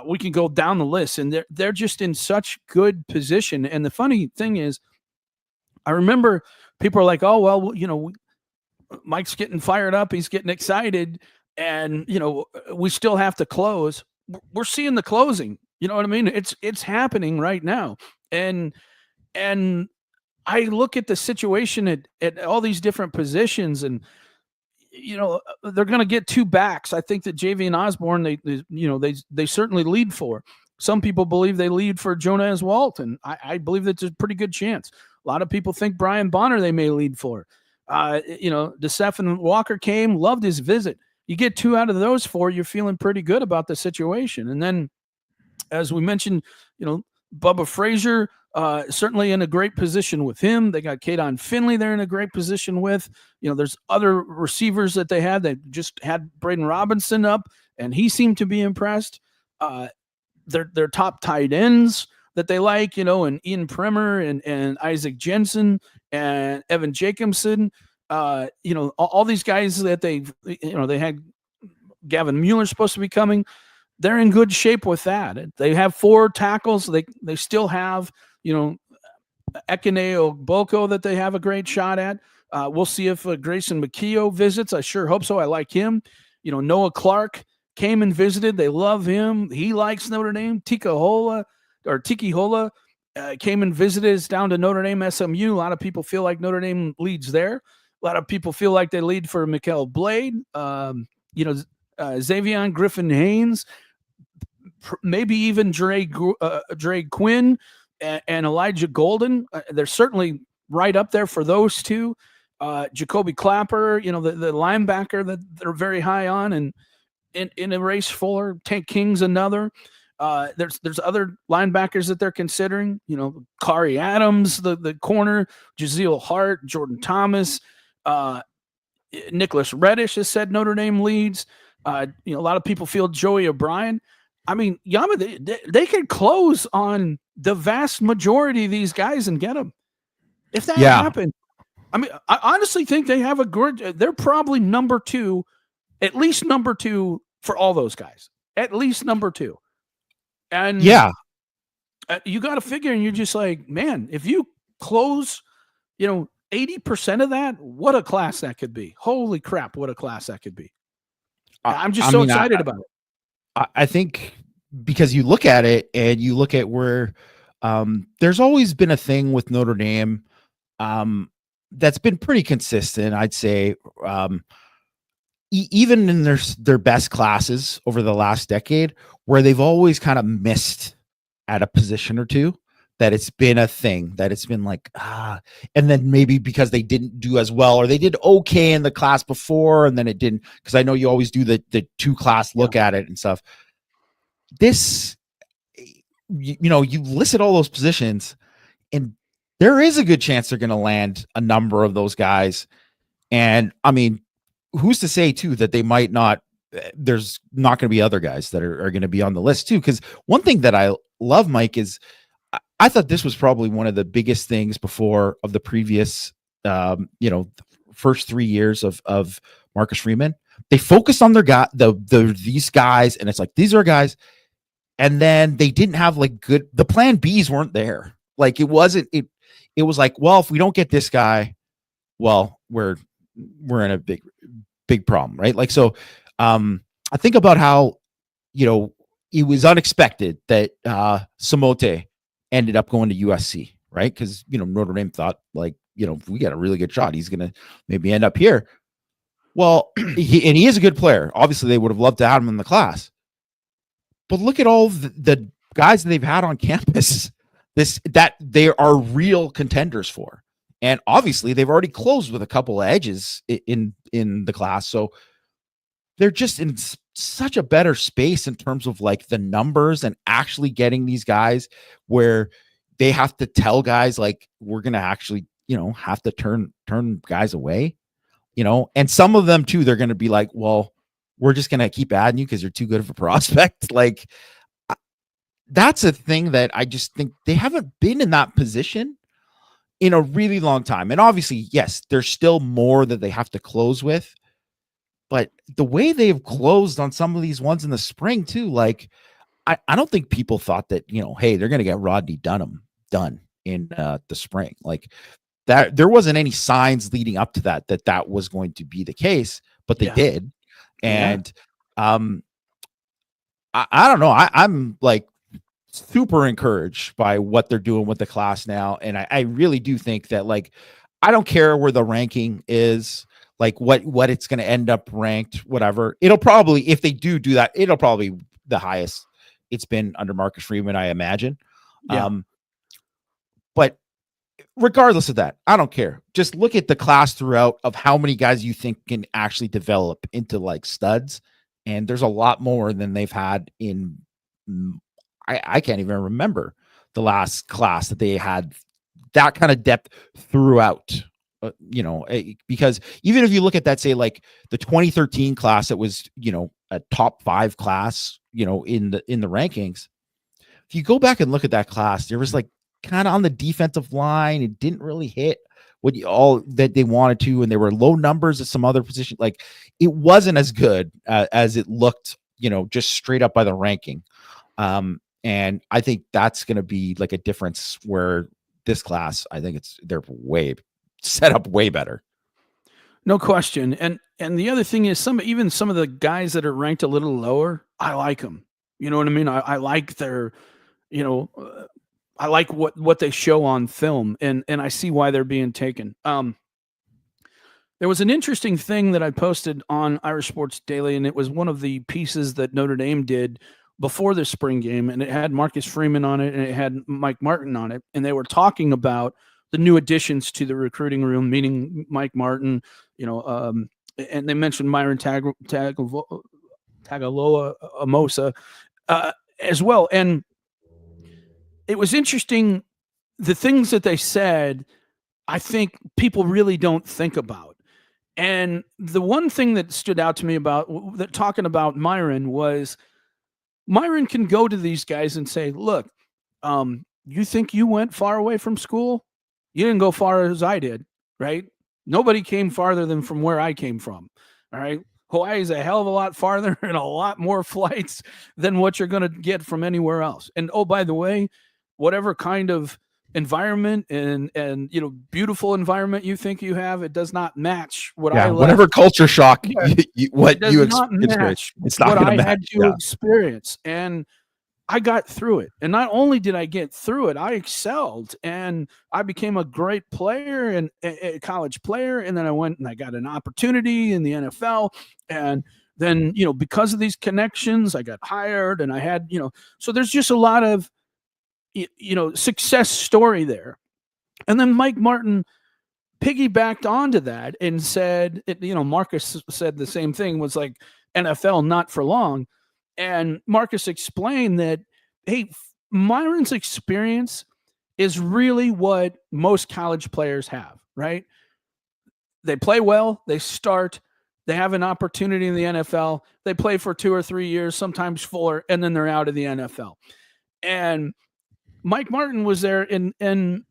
We can go down the list, and they're just in such good position. And the funny thing is, I remember people are like, oh, well, Mike's getting fired up. He's getting excited. And, we still have to close. We're seeing the closing. You know what I mean? It's happening right now. And I look at the situation at all these different positions, and, they're going to get two backs. I think that Javian Osborne, they certainly lead for. Some people believe they lead for Jonas Walton. I believe that's a pretty good chance. A lot of people think Brian Bonner they may lead for. DeStefan Walker came, loved his visit. You get 2 out of those 4, you're feeling pretty good about the situation. And then, as we mentioned, Bubba Frazier, certainly in a great position with him. They got Kadon Finley they're in a great position with. There's other receivers that they had. They just had Braden Robinson up, and he seemed to be impressed. Their top tight ends that they like, and Ian Primer and Isaac Jensen and Evan Jacobson. All these guys that they had. Gavin Mueller supposed to be coming. They're in good shape with that. They have 4 tackles. They still have, Ekene Ogboko that they have a great shot at. We'll see if Grayson McKeo visits. I sure hope so. I like him. Noah Clark came and visited. They love him. He likes Notre Dame. Tiki Hola came and visited. Is down to Notre Dame SMU. A lot of people feel like Notre Dame leads there. A lot of people feel like they lead for Mikael Blade. Xavier Griffin Haynes, maybe even Dre Quinn and Elijah Golden. They're certainly right up there for those two. Jacoby Clapper, the linebacker that they're very high on, and in a race Fuller. Tank King's another. There's other linebackers that they're considering. Kari Adams, the corner, Jaziel Hart, Jordan Thomas, Nicholas Reddish has said Notre Dame leads. A lot of people feel Joey O'Brien. I mean, Yama, they could close on the vast majority of these guys and get them. If that happened, I mean, I honestly think they have they're probably number 2, at least number 2 for all those guys. At least number 2. And you got to figure, and you're just like, man, if you close, 80% of that, what a class that could be. Holy crap, what a class that could be. I'm just excited about it. I think because you look at it and you look at where there's always been a thing with Notre Dame that's been pretty consistent, I'd say, even in their best classes over the last decade, where they've always kind of missed at a position or two. That it's been a thing, that it's been like, and then maybe because they didn't do as well, or they did okay in the class before, and then it didn't, because I know you always do the 2-class look at it and stuff. This, you listed all those positions, and there is a good chance they're going to land a number of those guys. And I mean, who's to say too that they might not, there's not going to be other guys that are going to be on the list too. Because one thing that I love, Mike, is I thought this was probably one of the biggest things before of the previous, first 3 years of Marcus Freeman. They focused on these guys, and it's like, these are guys. And then they didn't have the plan Bs weren't there. Like it wasn't, it was like, well, if we don't get this guy, well, we're in a big problem. Right. Like, so I think about how, it was unexpected that Samote ended up going to USC, right? Because, Notre Dame thought we got a really good shot. He's going to maybe end up here. Well, he is a good player. Obviously, they would have loved to have him in the class. But look at all the guys that they've had on campus that they are real contenders for. And obviously, they've already closed with a couple of edges in the class. So they're just in such a better space in terms of the numbers and actually getting these guys where they have to tell guys we're going to actually, have to turn guys away, and some of them too, they're going to be like, well, we're just going to keep adding you because you're too good of a prospect. That's a thing that I just think they haven't been in that position in a really long time. And obviously, yes, there's still more that they have to close with. But the way they've closed on some of these ones in the spring too, I don't think people thought that, hey, they're going to get Rodney Dunham done in the spring. That there wasn't any signs leading up to that was going to be the case, but they did. And I don't know. I'm super encouraged by what they're doing with the class now. And I really do think that I don't care where the ranking is. What it's going to end up ranked, whatever. It'll probably, if they do that, it'll probably be the highest it's been under Marcus Freeman, I imagine. Yeah. But regardless of that, I don't care. Just look at the class throughout of how many guys you think can actually develop into like studs. And there's a lot more than they've had in, I can't even remember the last class that they had that kind of depth throughout. Because even if you look at that, say like the 2013 class, that was, a top 5 class, in the rankings. If you go back and look at that class, there was like kind of on the defensive line, it didn't really hit all that they wanted to, and there were low numbers at some other positions. Like it wasn't as good as it looked, just straight up by the ranking. And I think that's going to be like a difference where this class, I think they're way set up way better. No question. And the other thing is some of the guys that are ranked a little lower, I like them. You know what I mean? I like their, I like what they show on film, and I see why they're being taken. There was an interesting thing that I posted on Irish Sports Daily, and it was one of the pieces that Notre Dame did before the spring game, and it had Marcus Freeman on it, and it had Mike Martin on it, and they were talking about the new additions to the recruiting room, meaning Mike Martin, and they mentioned Myron Tagaloa Amosa as well. And it was interesting, the things that they said, I think people really don't think about. And the one thing that stood out to me about that talking about Myron was Myron can go to these guys and say, look, you think you went far away from school? You didn't go far as I did, right? Nobody came farther than from where I came from. All right. Hawaii is a hell of a lot farther and a lot more flights than what you're going to get from anywhere else. And oh, by the way, whatever kind of environment and beautiful environment you think you have, it does not match what I left. Whatever culture shock what you experienced, it's not what I had to experience. And I got through it. And not only did I get through it, I excelled and I became a great player and a college player. And then I went and I got an opportunity in the NFL. And then, because of these connections, I got hired and I had, so there's just a lot of, success story there. And then Mike Martin piggybacked onto that and said, Marcus said the same thing, was like NFL, not for long. And Marcus explained that, hey, Myron's experience is really what most college players have, right? They play well, they start, they have an opportunity in the NFL, they play for 2 or 3 years, sometimes 4, and then they're out of the NFL. And Mike Martin was there, and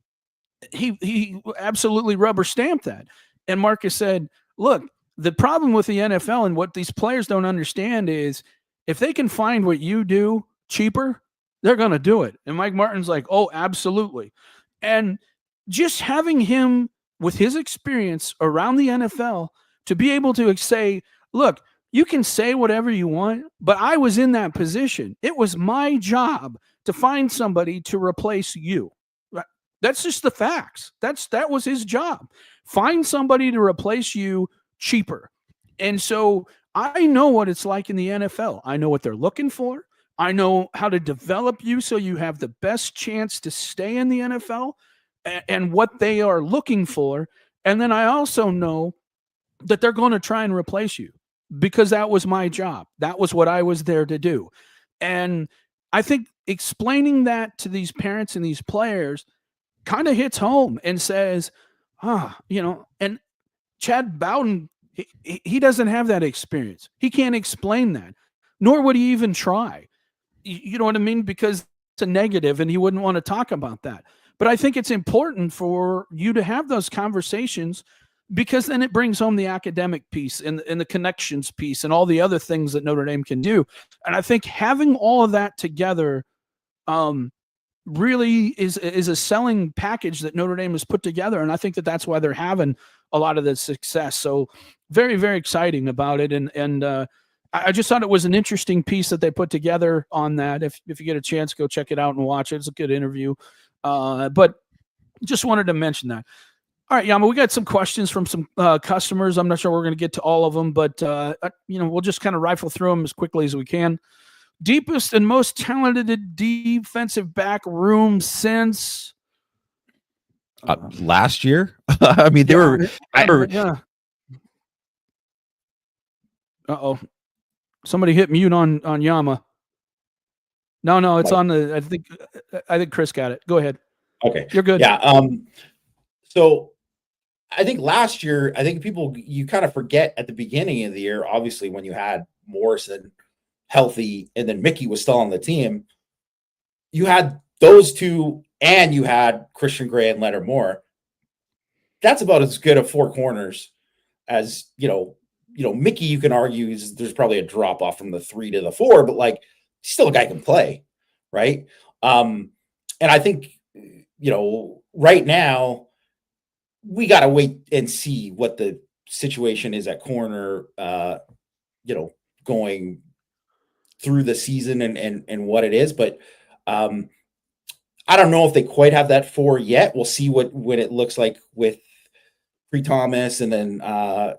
he absolutely rubber stamped that. And Marcus said, look, the problem with the NFL and what these players don't understand is if they can find what you do cheaper, they're going to do it. And Mike Martin's like, oh, absolutely. And just having him with his experience around the NFL to be able to say, look, you can say whatever you want, but I was in that position. It was my job to find somebody to replace you. That's just the facts. That was his job. Find somebody to replace you cheaper. And so I know what it's like in the NFL. I know what they're looking for. I know how to develop you so you have the best chance to stay in the NFL and what they are looking for. And then I also know that they're going to try and replace you because that was my job. That was what I was there to do. And I think explaining that to these parents and these players kind of hits home and says, and Chad Bowden, he doesn't have that experience. He can't explain that, nor would he even try. You know what I mean? Because it's a negative and he wouldn't want to talk about that. But I think it's important for you to have those conversations because then it brings home the academic piece and the connections piece and all the other things that Notre Dame can do. And I think having all of that together really is a selling package that Notre Dame has put together. And I think that that's why they're having a lot of the success. So very, very exciting about it. And I just thought it was an interesting piece that they put together on that. If you get a chance, go check it out and watch it. It's a good interview. But just wanted to mention that. All right, Yama, we got some questions from some customers. I'm not sure we're going to get to all of them, but we'll just kind of rifle through them as quickly as we can. Deepest and most talented defensive back room since Last year. I mean, they were. Yeah. Uh-oh. Somebody hit mute on Yama. No, it's on the. I think Chris got it. Go ahead. Okay. You're good. Yeah. So I think last year, I think you kind of forget at the beginning of the year, obviously, when you had Morrison healthy and then Mickey was still on the team, you had those two and you had Christian Gray and Leonard Moore. That's about as good of four corners as, Mickey, you can argue there's probably a drop off from the 3 to the 4, but like still a guy can play. Right. And I think, right now we got to wait and see what the situation is at corner, going through the season and what it is. But I don't know if they quite have that 4 yet. We'll see what it looks like with Pre Thomas and then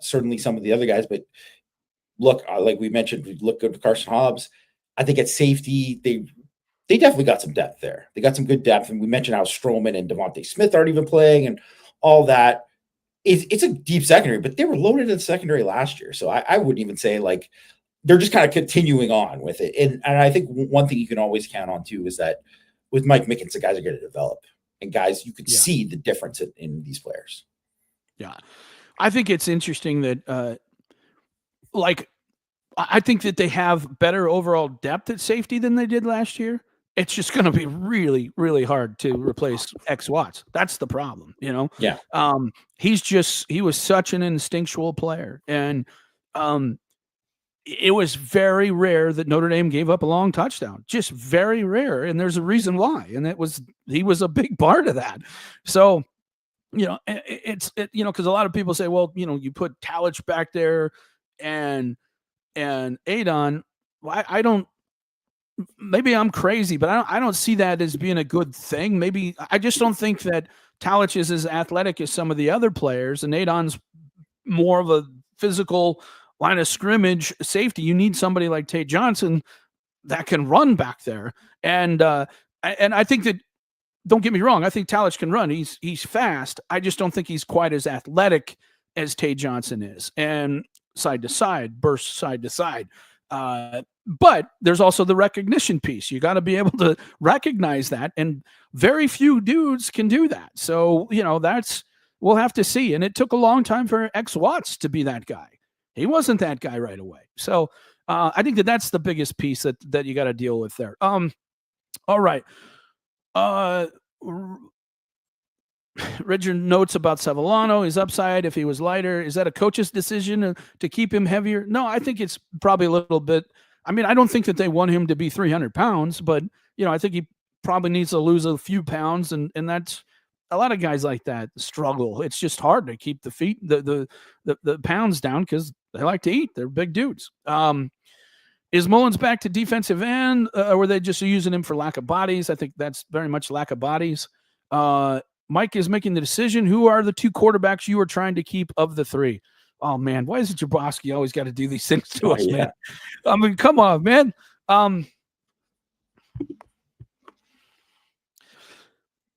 certainly some of the other guys. But look, like we mentioned, we look good with Carson Hobbs. I think at safety, they definitely got some depth there. They got some good depth. And we mentioned how Stroman and Devontae Smith aren't even playing and all that. It's a deep secondary, but they were loaded in the secondary last year. So I wouldn't even say like they're just kind of continuing on with it. And I think one thing you can always count on too is that with Mike Mickens, the guys are going to develop. And guys, you could see the difference in these players. Yeah. I think it's interesting that I think that they have better overall depth at safety than they did last year. It's just going to be really, really hard to replace X Watts. That's the problem, Yeah. He was such an instinctual player. And it was very rare that Notre Dame gave up a long touchdown, just very rare. And there's a reason why. And he was a big part of that. So, because a lot of people say, well, you put Talich back there and Adon. I don't, maybe I'm crazy, but I don't see that as being a good thing. Maybe I just don't think that Talich is as athletic as some of the other players, and Adon's more of a physical line of scrimmage safety. You need somebody like Tate Johnson that can run back there. And I think that, don't get me wrong, I think Talich can run. He's fast. I just don't think he's quite as athletic as Tate Johnson is. And side to side, burst side to side. But there's also the recognition piece. You got to be able to recognize that. And very few dudes can do that. So, we'll have to see. And it took a long time for X Watts to be that guy. He wasn't that guy right away. So I think that's the biggest piece that you got to deal with there. All right. Read your notes about Savillano, his upside, if he was lighter. Is that a coach's decision to keep him heavier? No, I think it's probably a little bit. I mean, I don't think that they want him to be 300 pounds, but, I think he probably needs to lose a few pounds. And that's a lot of guys like that struggle. It's just hard to keep the pounds down because they like to eat. They're big dudes. Is Mullins back to defensive end? Or were they just using him for lack of bodies? I think that's very much lack of bodies. Mike is making the decision. Who are the 2 quarterbacks you are trying to keep of the 3? Oh, man, why is it Jaboski always got to do these things to us, man? I mean, come on, man.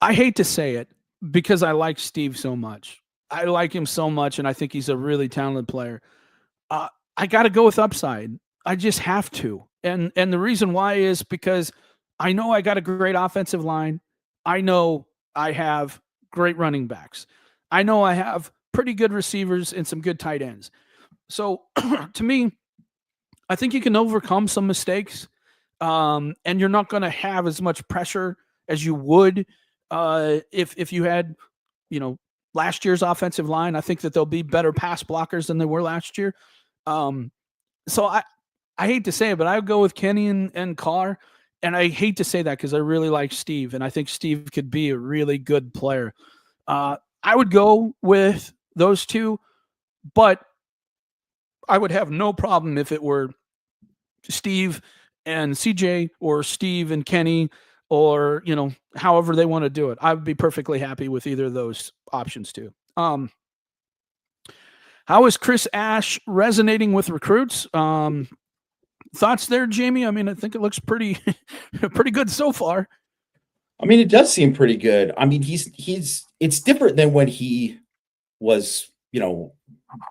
I hate to say it because I like Steve so much. I like him so much, and I think he's a really talented player. I got to go with upside. I just have to. And the reason why is because I know I got a great offensive line. I know I have great running backs. I know I have pretty good receivers and some good tight ends. So to me, I think you can overcome some mistakes, and you're not going to have as much pressure as you would if you had, last year's offensive line. I think that they'll be better pass blockers than they were last year. So I hate to say it, but I would go with Kenny and Carr. And I hate to say that because I really like Steve, and I think Steve could be a really good player. I would go with those 2, but I would have no problem if it were Steve and CJ or Steve and Kenny or, however they want to do it. I would be perfectly happy with either of those options too. How is Chris Ash resonating with recruits? Thoughts there, Jamie? I mean, I think it looks pretty good so far. I mean, it does seem pretty good. I mean, he's it's different than when he was,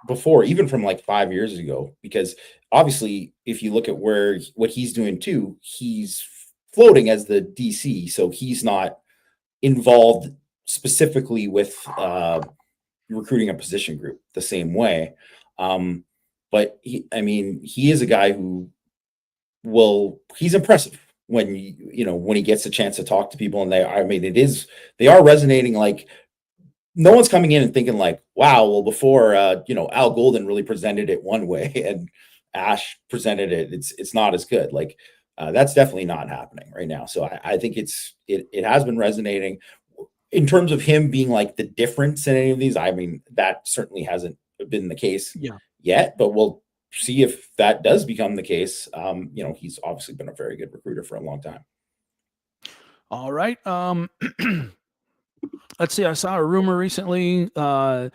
before, even from like 5 years ago, because obviously if you look at what he's doing too, he's floating as the DC, so he's not involved specifically with recruiting a position group the same way. But he is a guy who he's impressive when when he gets a chance to talk to people, and they are resonating. Like, no one's coming in and thinking like, wow, well, before Al Golden really presented it one way and Ash presented it's not as good. Like, that's definitely not happening right now. So I think it has been resonating in terms of him being like the difference in any of these. I mean, that certainly hasn't been the case yet, but we'll see if that does become the case. He's obviously been a very good recruiter for a long time. All right. Let's see. I saw a rumor recently they're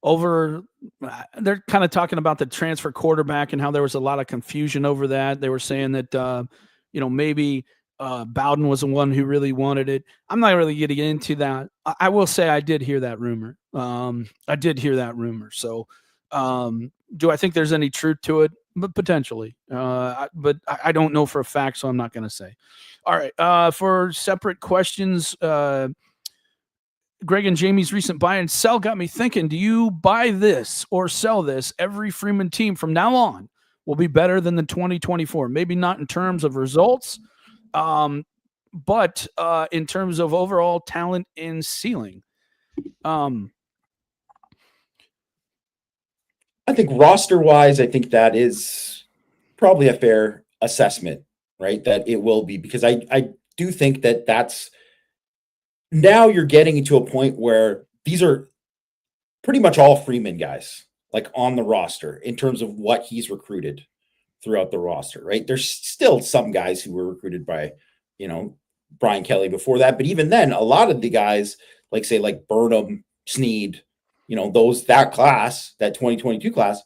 kind of talking about the transfer quarterback and how there was a lot of confusion over that. They were saying that, maybe Bowden was the one who really wanted it. I'm not really getting into that. I will say I did hear that rumor. So do I think there's any truth to it? But potentially. But I don't know for a fact, so I'm not going to say. All right. For separate questions, Greg and Jamie's recent buy and sell got me thinking, do you buy this or sell this? Every Freeman team from now on will be better than the 2024. Maybe not in terms of results, but in terms of overall talent and ceiling. I think roster-wise, I think that is probably a fair assessment, right? That it will be, because I do think that's now you're getting into a point where these are pretty much all Freeman guys, like on the roster in terms of what he's recruited throughout the roster, right? There's still some guys who were recruited by, Brian Kelly before that. But even then, a lot of the guys, like Burnham, Sneed, that class, that 2022 class,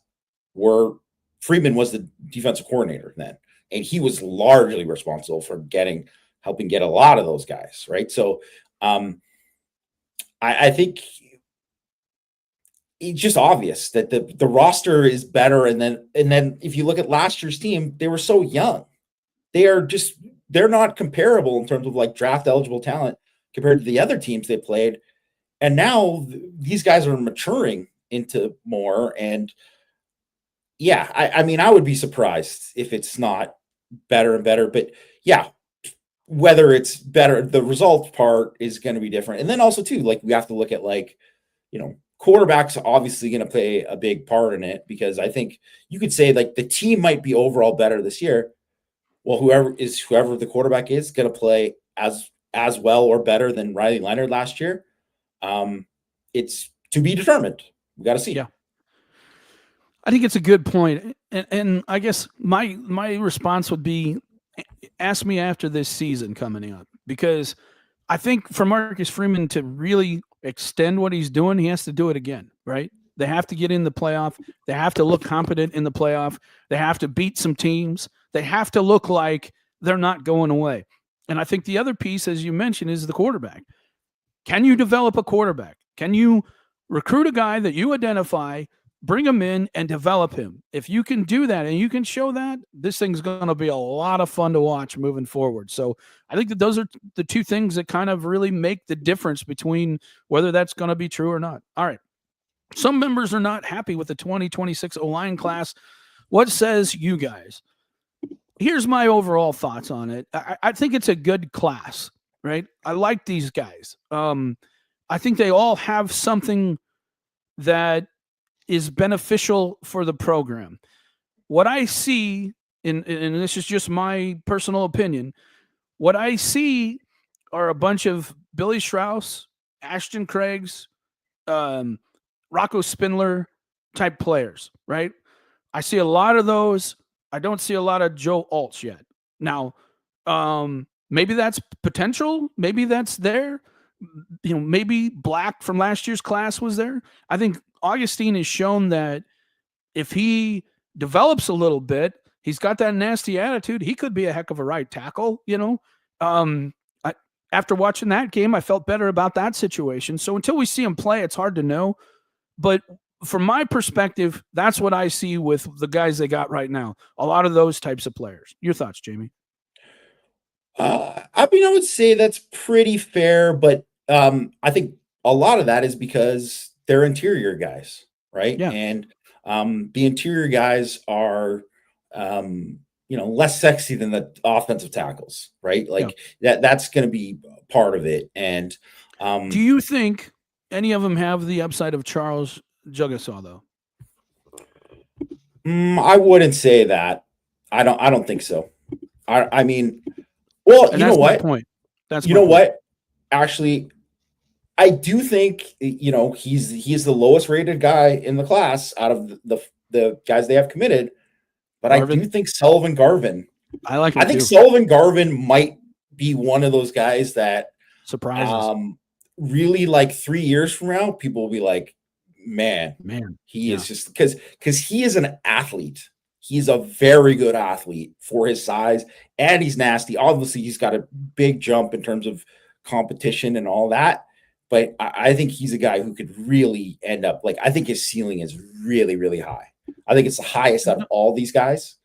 Freeman was the defensive coordinator then. And he was largely responsible for helping get a lot of those guys, right? So I think it's just obvious that the roster is better. And then if you look at last year's team, they were so young. They're not comparable in terms of like draft eligible talent compared to the other teams they played. And now these guys are maturing into more. And yeah, I would be surprised if it's not better and better. But yeah, whether it's better, the result part is going to be different. And then also too, like, we have to look at quarterback's obviously going to play a big part in it, because I think you could say like the team might be overall better this year. Well, whoever the quarterback is going to play as well or better than Riley Leonard last year. It's to be determined. We got to see. Yeah. I think it's a good point. And I guess my response would be, ask me after this season coming up, because I think for Marcus Freeman to really extend what he's doing, he has to do it again, right? They have to get in the playoff. They have to look competent in the playoff. They have to beat some teams. They have to look like they're not going away. And I think the other piece, as you mentioned, is the quarterback. Can you develop a quarterback? Can you recruit a guy that you identify, bring him in and develop him? If you can do that and you can show that, this thing's going to be a lot of fun to watch moving forward. So I think that those are the two things that kind of really make the difference between whether that's going to be true or not. All right. Some members are not happy with the 2026 O-line class. What says you guys? Here's my overall thoughts on it. I think it's a good class, right? I like these guys. I think they all have something that is beneficial for the program. What I see, and this is just my personal opinion, what I see are a bunch of Billy Strauss, Ashton Craigs, Rocco Spindler type players, right? I see a lot of those. I don't see a lot of Joe Alt's yet. Now, maybe that's potential. Maybe that's there. Maybe Black from last year's class was there. I think Augustine has shown that if he develops a little bit, he's got that nasty attitude. He could be a heck of a right tackle. after watching that game, I felt better about that situation. So until we see him play, it's hard to know. But from my perspective, that's what I see with the guys they got right now. A lot of those types of players. Your thoughts, Jamie? I mean, I would say that's pretty fair, but I think a lot of that is because they're interior guys, right? Yeah. And the interior guys are, less sexy than the offensive tackles, right? Like that's going to be part of it. And do you think any of them have the upside of Charles Jugasaw, though? I wouldn't say that. I don't think so. I mean, well, And you know what? Point. That's you know what? Actually, I do think he's the lowest rated guy in the class out of the guys they have committed. But Garvin? I do think Sullivan Garvin. I think Sullivan Garvin might be one of those guys that surprises. Really, like 3 years from now, people will be like, man, he is just because he is an athlete. He's a very good athlete for his size, and he's nasty. Obviously, he's got a big jump in terms of competition and all that. But I think he's a guy who could really end up I think his ceiling is really, really high. I think it's the highest out of all these guys.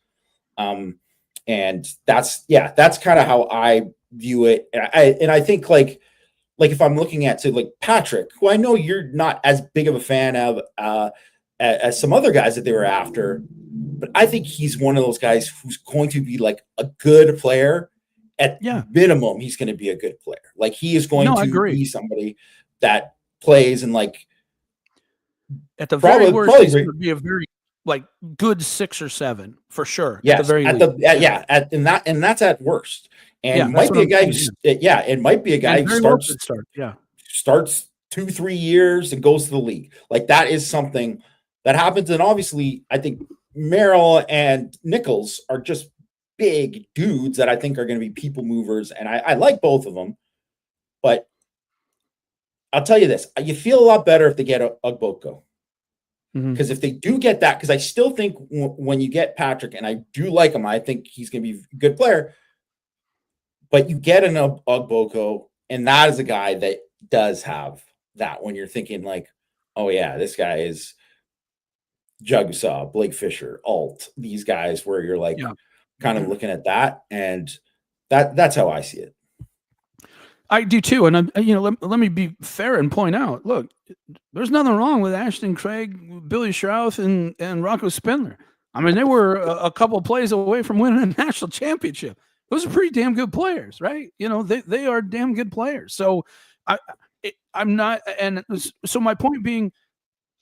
And that's kind of how I view it. And I think like if I'm looking at Patrick, who I know you're not as big of a fan of as some other guys that they were after, but I think he's one of those guys who's going to be like a good player. At minimum, he's going to be a good player. Like he is going to be somebody that plays and at the very worst, he's going to be a very good 6 or 7 for sure. Yes, at the very least. And that's at worst. And might be a guy it might be a guy who starts 2-3 years and goes to the league. Like that is something that happens. And obviously, I think Merrill and Nichols are just big dudes that I think are going to be people movers. And I like both of them. But I'll tell you this, you feel a lot better if they get Ugboko. Because if they do get that, because I still think when you get Patrick, and I do like him, I think he's going to be a good player. But you get an Ugboko, and that is a guy that does have that when you're thinking oh yeah, this guy is Jugasaw, Blake Fisher, Alt, these guys where you're kind of looking at that, and that's how I see it. I do too, and let me be fair and point out. Look, there's nothing wrong with Ashton Craig, Billy Schrouth, and Rocco Spindler. I mean, they were a couple plays away from winning a national championship. Those are pretty damn good players, right? They are damn good players. So I'm not, and so my point being,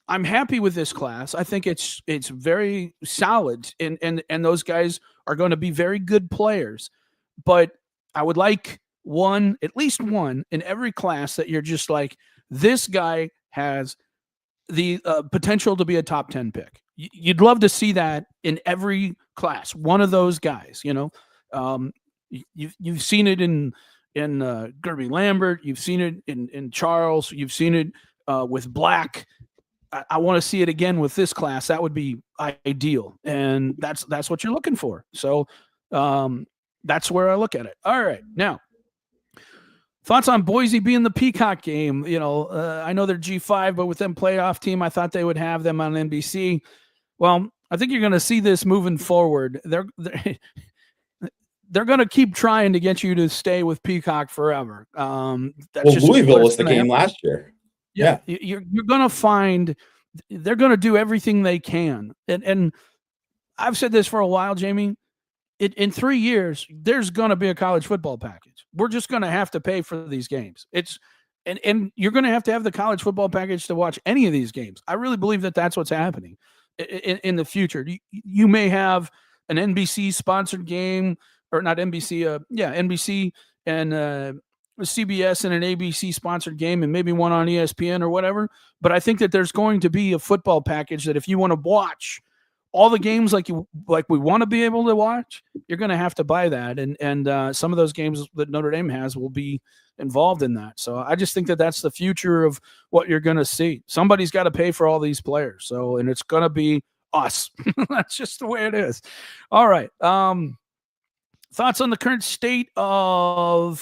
I'm happy with this class. I think it's very solid, and those guys are going to be very good players. But I would like at least one in every class that you're just like, this guy has the potential to be a top 10 pick. You'd love to see that in every class. One of those guys, you've seen it in Gerby Lambert. You've seen it in Charles. You've seen it with Black. I want to see it again with this class. That would be ideal. And that's what you're looking for. So that's where I look at it. All right. Now, thoughts on Boise being the Peacock game? I know they're G5, but with them playoff team, I thought they would have them on NBC. Well, I think you're going to see this moving forward. They're going to keep trying to get you to stay with Peacock forever. Louisville was the game last year. Yeah. You're going to find they're going to do everything they can. And I've said this for a while, Jamie. In 3 years, there's going to be a college football package. We're just going to have to pay for these games. And you're going to have the college football package to watch any of these games. I really believe that that's what's happening in the future. You may have an NBC sponsored game, or not NBC, NBC and CBS and an ABC sponsored game, and maybe one on ESPN or whatever. But I think that there's going to be a football package that if you want to watch all the games like we want to be able to watch, you're going to have to buy that. And some of those games that Notre Dame has will be involved in that. So I just think that that's the future of what you're going to see. Somebody's got to pay for all these players. So, and it's going to be us. That's just the way it is. All right. thoughts on the current state of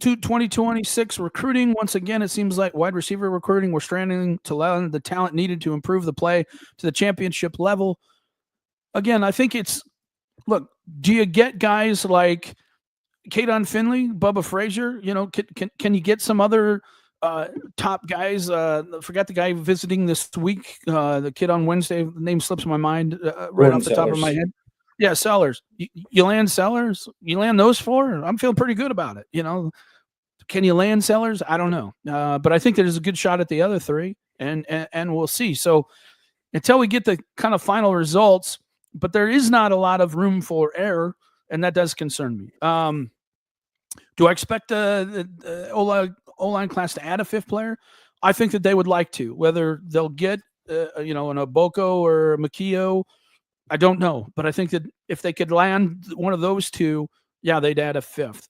2026 recruiting. Once again, it seems like wide receiver recruiting, we're stranding to land the talent needed to improve the play to the championship level. Again, I think it's, look, do you get guys like Kadon Finley, Bubba Frazier? You know, can you get some other top guys? Forgot the guy visiting this week, the kid on Wednesday. The name slips my mind right off the top of my head. Yeah, Sellers. You land Sellers. You land those four. I'm feeling pretty good about it. You know, can you land Sellers? I don't know, but I think there's a good shot at the other three, and we'll see. So until we get the kind of final results, but there is not a lot of room for error, and that does concern me. Do I expect the O-line class to add a fifth player? I think that they would like to. Whether they'll get an Oboko or a Makio, I don't know. But I think that if they could land one of those two, yeah, they'd add a fifth.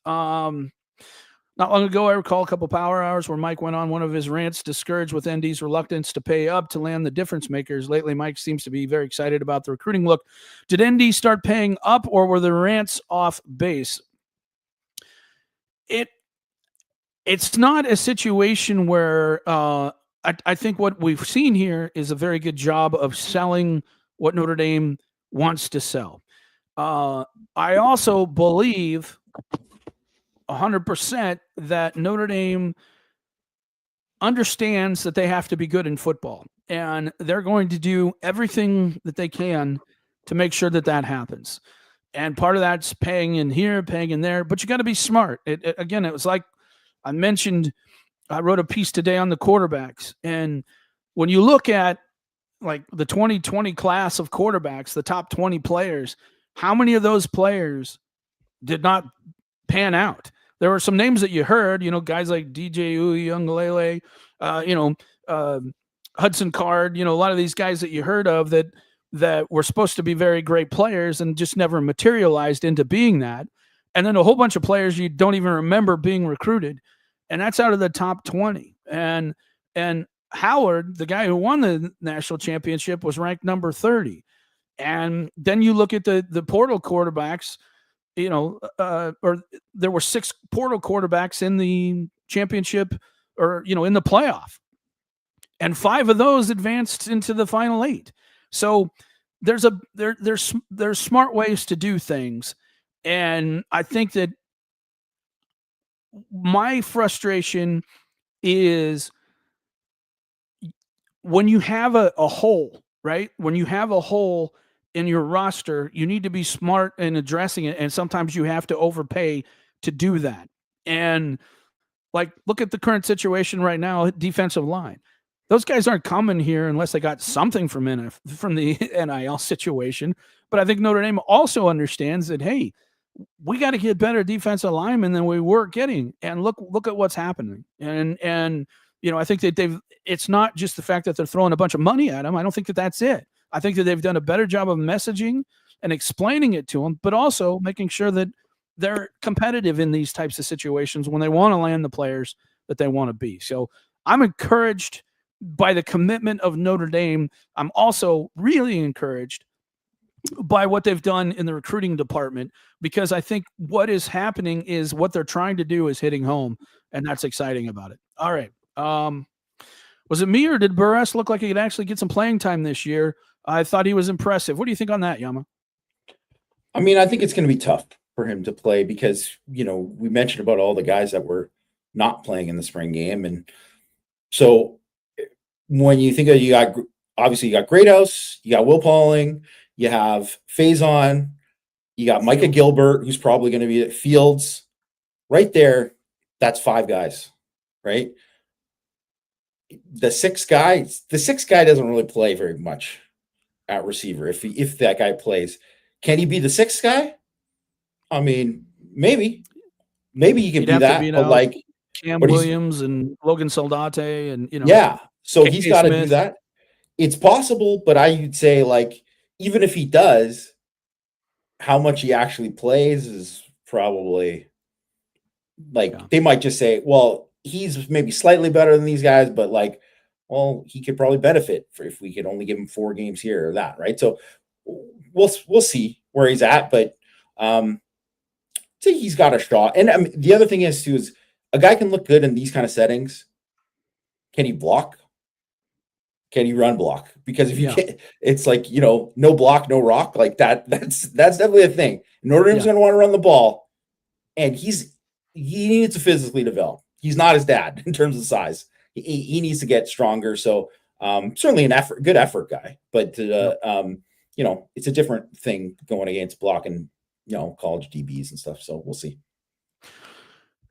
Not long ago, I recall a couple power hours where Mike went on one of his rants, discouraged with ND's reluctance to pay up to land the difference makers. Lately, Mike seems to be very excited about the recruiting look. Did ND start paying up, or were the rants off base? It's not a situation where I think what we've seen here is a very good job of selling what Notre Dame wants to sell. I also believe 100% that Notre Dame understands that they have to be good in football, and they're going to do everything that they can to make sure that that happens. And part of that's paying in here, paying in there, but you got to be smart. Again, it was like I mentioned, I wrote a piece today on the quarterbacks, and when you look at like the 2020 class of quarterbacks, the top 20 players, how many of those players did not pan out? There were some names that you heard, guys like DJ Uyeyama, Hudson Card, a lot of these guys that you heard of that were supposed to be very great players and just never materialized into being that. And then a whole bunch of players you don't even remember being recruited. And that's out of the top 20. And Howard, the guy who won the national championship, was ranked number 30. And then you look at the portal quarterbacks, or there were 6 portal quarterbacks in the championship or, in the playoff. And 5 of those advanced into the final 8. So there's smart ways to do things. And I think that my frustration is when you have a hole, right? When you have a hole in your roster, you need to be smart in addressing it. And sometimes you have to overpay to do that. And like, look at the current situation right now, defensive line. Those guys aren't coming here unless they got something from the NIL situation. But I think Notre Dame also understands that, hey, we got to get better defensive linemen than we were getting. And look at what's happening. And I think that it's not just the fact that they're throwing a bunch of money at them. I don't think that that's it. I think that they've done a better job of messaging and explaining it to them, but also making sure that they're competitive in these types of situations when they want to land the players that they want to be. So I'm encouraged by the commitment of Notre Dame. I'm also really encouraged by what they've done in the recruiting department, because I think what is happening is what they're trying to do is hitting home, and that's exciting about it. All right. Was it me, or did Burress look like he could actually get some playing time this year? I thought he was impressive. What do you think on that, Yama? I mean, I think it's going to be tough for him to play because, we mentioned about all the guys that were not playing in the spring game. And so when you think of, you got Greathouse, you got Will Pauling, you have Faison, you got Micah Gilbert, who's probably going to be at Fields. Right there, that's 5 guys, right? The sixth guy doesn't really play very much at receiver. If that guy plays, can he be the 6th guy? I mean, maybe he can do that, but like Cam Williams and Logan Soldate and yeah. So he's got to do Smith. that. It's possible, but I would say like even if he does, how much he actually plays is probably like they might just say, well, he's maybe slightly better than these guys, but like, well, he could probably benefit if we could only give him 4 games here or that, right? So we'll see where he's at, but I think he's got a shot. And I mean, the other thing is too is a guy can look good in these kind of settings. Can he block? Can he run block? Because if you can't, it's like, no block, no rock, like that. That's definitely a thing. Notre Dame's going to want to run the ball, and he needs to physically develop. He's not his dad in terms of size. He needs to get stronger. So certainly good effort guy, but it's a different thing going against blocking, college DBs and stuff. So we'll see.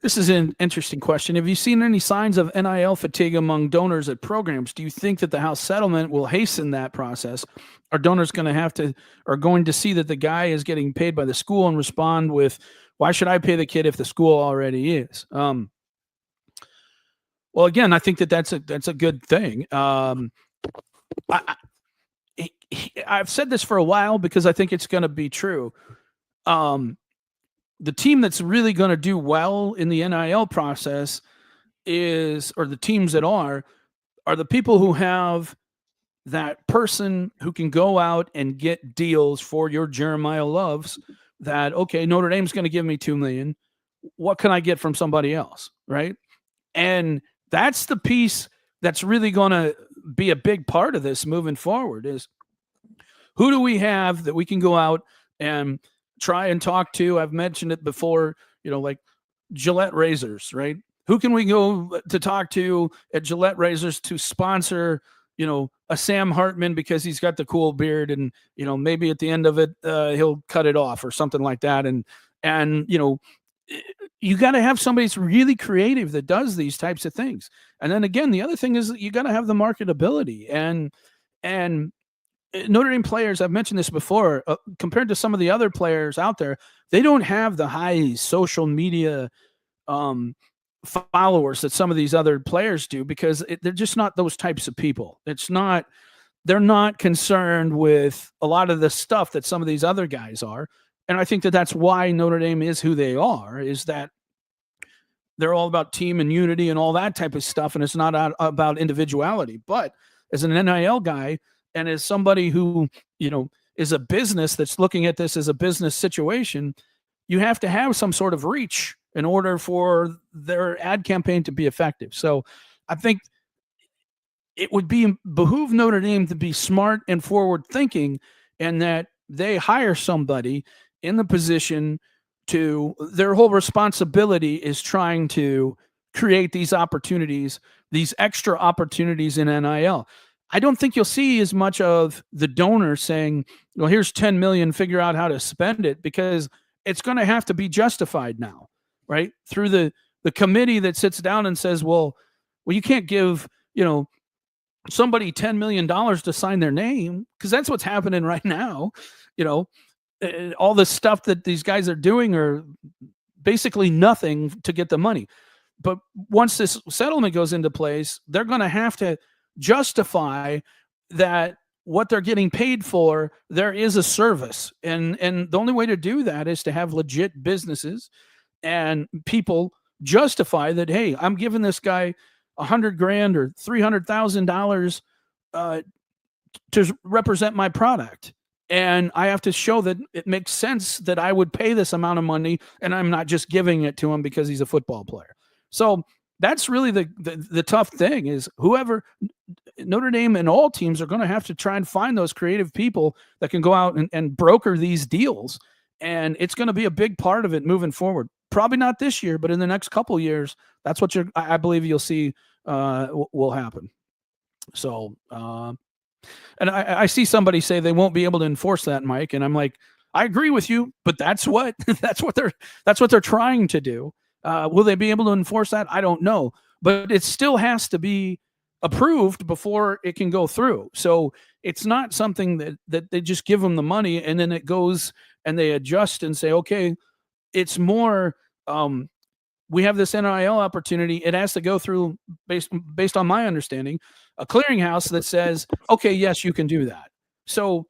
This is an interesting question. Have you seen any signs of NIL fatigue among donors at programs? Do you think that the House settlement will hasten that process? Are donors going to see that the guy is getting paid by the school and respond with, why should I pay the kid if the school already is? Well, again, I think that's a good thing. I've said this for a while because I think it's going to be true. The team that's really going to do well in the NIL process or the teams that are the people who have that person who can go out and get deals for your Jeremiah Loves that, okay, Notre Dame's going to give me $2 million. What can I get from somebody else? Right. And that's the piece that's really going to be a big part of this moving forward is who do we have that we can go out and try and talk to? I've mentioned it before, like Gillette razors, right? Who can we go to talk to at Gillette razors to sponsor, a Sam Hartman because he's got the cool beard and, maybe at the end of it, he'll cut it off or something like that. And you got to have somebody that's really creative that does these types of things. And then again, the other thing is that you got to have the marketability and Notre Dame players, I've mentioned this before, compared to some of the other players out there, they don't have the high social media followers that some of these other players do because they're just not those types of people. They're not concerned with a lot of the stuff that some of these other guys are. And I think that that's why Notre Dame is who they are, is that they're all about team and unity and all that type of stuff. And it's not about individuality. But as an NIL guy, and as somebody who, is a business that's looking at this as a business situation, you have to have some sort of reach in order for their ad campaign to be effective. So I think it would behoove Notre Dame to be smart and forward thinking and that they hire somebody in the position their whole responsibility is trying to create these opportunities, these extra opportunities in NIL. I don't think you'll see as much of the donor saying, well, here's 10 million, figure out how to spend it, because it's going to have to be justified now, right? Through the committee that sits down and says, well, you can't give, somebody $10 million to sign their name, because that's what's happening right now. All the stuff that these guys are doing are basically nothing to get the money. But once this settlement goes into place, they're going to have to justify that what they're getting paid for, there is a service. And the only way to do that is to have legit businesses and people justify that, hey, I'm giving this guy $100,000 or $300,000 to represent my product. And I have to show that it makes sense that I would pay this amount of money and I'm not just giving it to him because he's a football player. So that's really the tough thing is whoever Notre Dame and all teams are going to have to try and find those creative people that can go out and broker these deals. And it's going to be a big part of it moving forward. Probably not this year, but in the next couple of years, that's what I believe you'll see will happen. So, and I see somebody say they won't be able to enforce that, Mike. And I'm like, I agree with you, but that's what they're trying to do. Will they be able to enforce that? I don't know, but it still has to be approved before it can go through. So it's not something that they just give them the money and then it goes and they adjust and say, okay, it's more, we have this NIL opportunity. It has to go through, based on my understanding, a clearinghouse that says, okay, yes, you can do that. So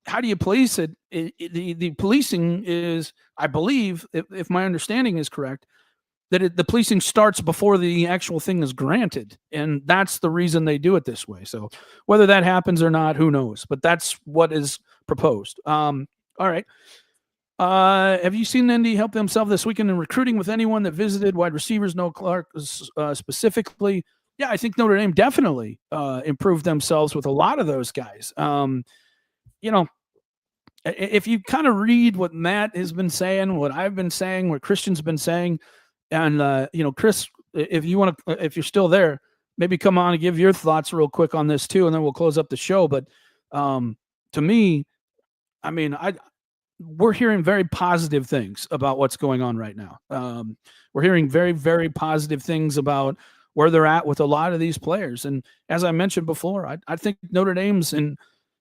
how do you police it? The policing is, I believe, if my understanding is correct, that the policing starts before the actual thing is granted. And that's the reason they do it this way. So whether that happens or not, who knows? But that's what is proposed. All right. Have you seen Indy help themselves this weekend in recruiting with anyone that visited? Wide receivers, no Clark specifically. Yeah, I think Notre Dame definitely improved themselves with a lot of those guys. If you kind of read what Matt has been saying, what I've been saying, what Christian's been saying, and Chris, if you're still there, maybe come on and give your thoughts real quick on this too, and then we'll close up the show. But to me, I mean, we're hearing very positive things about what's going on right now. We're hearing very, very positive things about where they're at with a lot of these players. And as I mentioned before, I think Notre Dame's in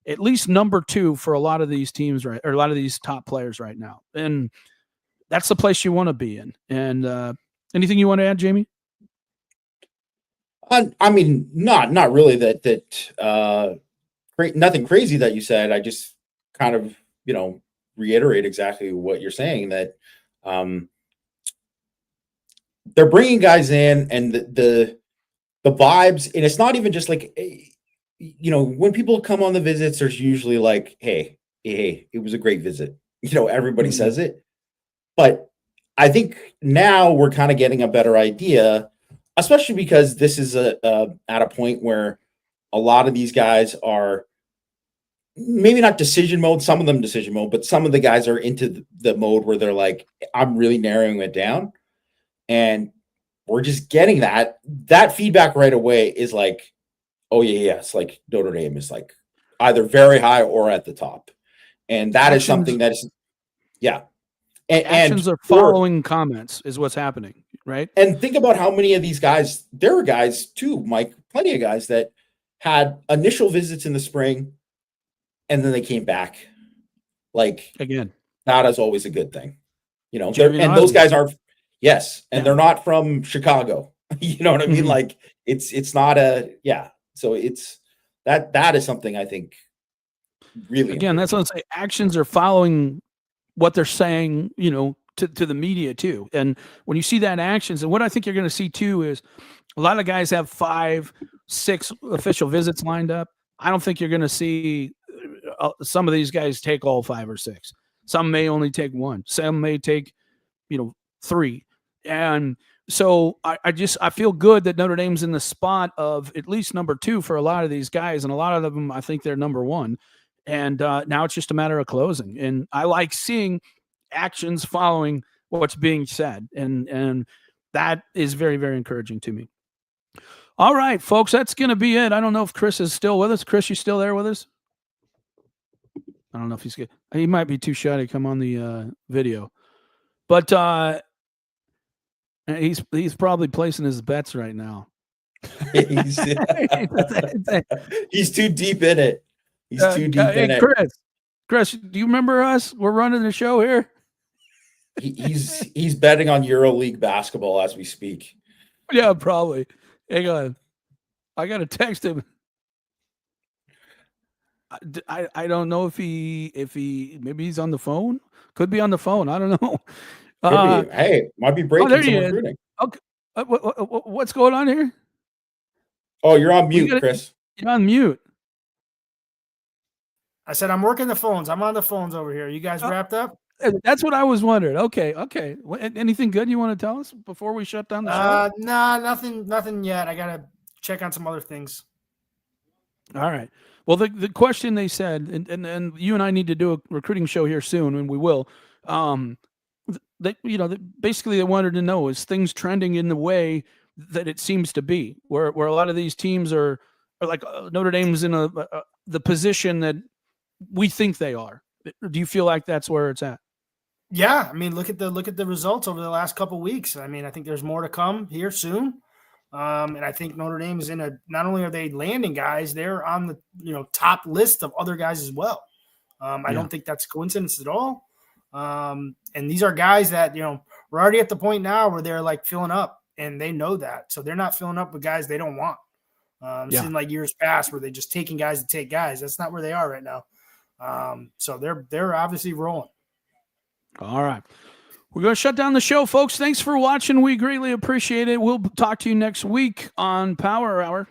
at least number 2 for a lot of these teams, right, or a lot of these top players right now. And that's the place you want to be in. And anything you want to add, Jamie? I mean, not really nothing crazy that you said. I just kind of, reiterate exactly what you're saying, that they're bringing guys in, and the vibes, and it's not even just like, when people come on the visits, there's usually like, hey, it was a great visit. Everybody says it, but I think now we're kind of getting a better idea, especially because this is at a point where a lot of these guys are maybe not decision mode, some of them decision mode, but some of the guys are into the mode where they're like, I'm really narrowing it down. And we're just getting that feedback right away is like, oh yeah. It's like Notre Dame is like either very high or at the top. And that is something that is, yeah. Actions are following comments is what's happening, right? And think about how many of these guys, there are guys too, Mike, plenty of guys that had initial visits in the spring, and then they came back. Like, again, that is always a good thing. And those guys are, yes, and they're not from Chicago. You know what I mean? Like, it's not so it's that is something I think really, again, that's what I'm saying. Actions are following what they're saying, to the media too. And when you see that actions, and what I think you're going to see too is a lot of guys have 5, 6 official visits lined up. I don't think you're going to see some of these guys take all 5 or 6. Some may only take 1. Some may take, 3. And so I feel good that Notre Dame's in the spot of at least number 2 for a lot of these guys. And a lot of them, I think they're number 1. And now it's just a matter of closing. And I like seeing actions following what's being said. And that is very, very encouraging to me. All right, folks, that's going to be it. I don't know if Chris is still with us. Chris, you still there with us? I don't know if he's good. He might be too shy to come on the video. But he's probably placing his bets right now. He's too deep in it. He's too deep in it. Chris, do you remember us? We're running the show here. He's betting on EuroLeague basketball as we speak. Yeah, probably. Hang on. I got to text him. I don't know if he maybe he's on the phone. Could be on the phone. I don't know. Hey, might be breaking some recruiting. Okay. What's going on here? Oh, you're on mute, Chris. You're on mute. I said I'm working the phones. I'm on the phones over here. You guys wrapped up? That's what I was wondering. Okay. Anything good you want to tell us before we shut down the show? Nah, nothing yet. I gotta check on some other things. All right. Well, the question they said, and you and I need to do a recruiting show here soon, and we will. Basically they wanted to know, is things trending in the way that it seems to be, where a lot of these teams are like Notre Dame's in the position that we think they are. Do you feel like that's where it's at? Yeah, I mean, look at the results over the last couple of weeks. I mean, I think there's more to come here soon. And I think Notre Dame is not only are they landing guys, they're on the top list of other guys as well. I don't think that's a coincidence at all. And these are guys that, we're already at the point now where they're like filling up, and they know that. So they're not filling up with guys they don't want. It's in like years past where they're just taking guys to take guys. That's not where they are right now. So they're obviously rolling. All right. We're going to shut down the show, folks. Thanks for watching. We greatly appreciate it. We'll talk to you next week on Power Hour.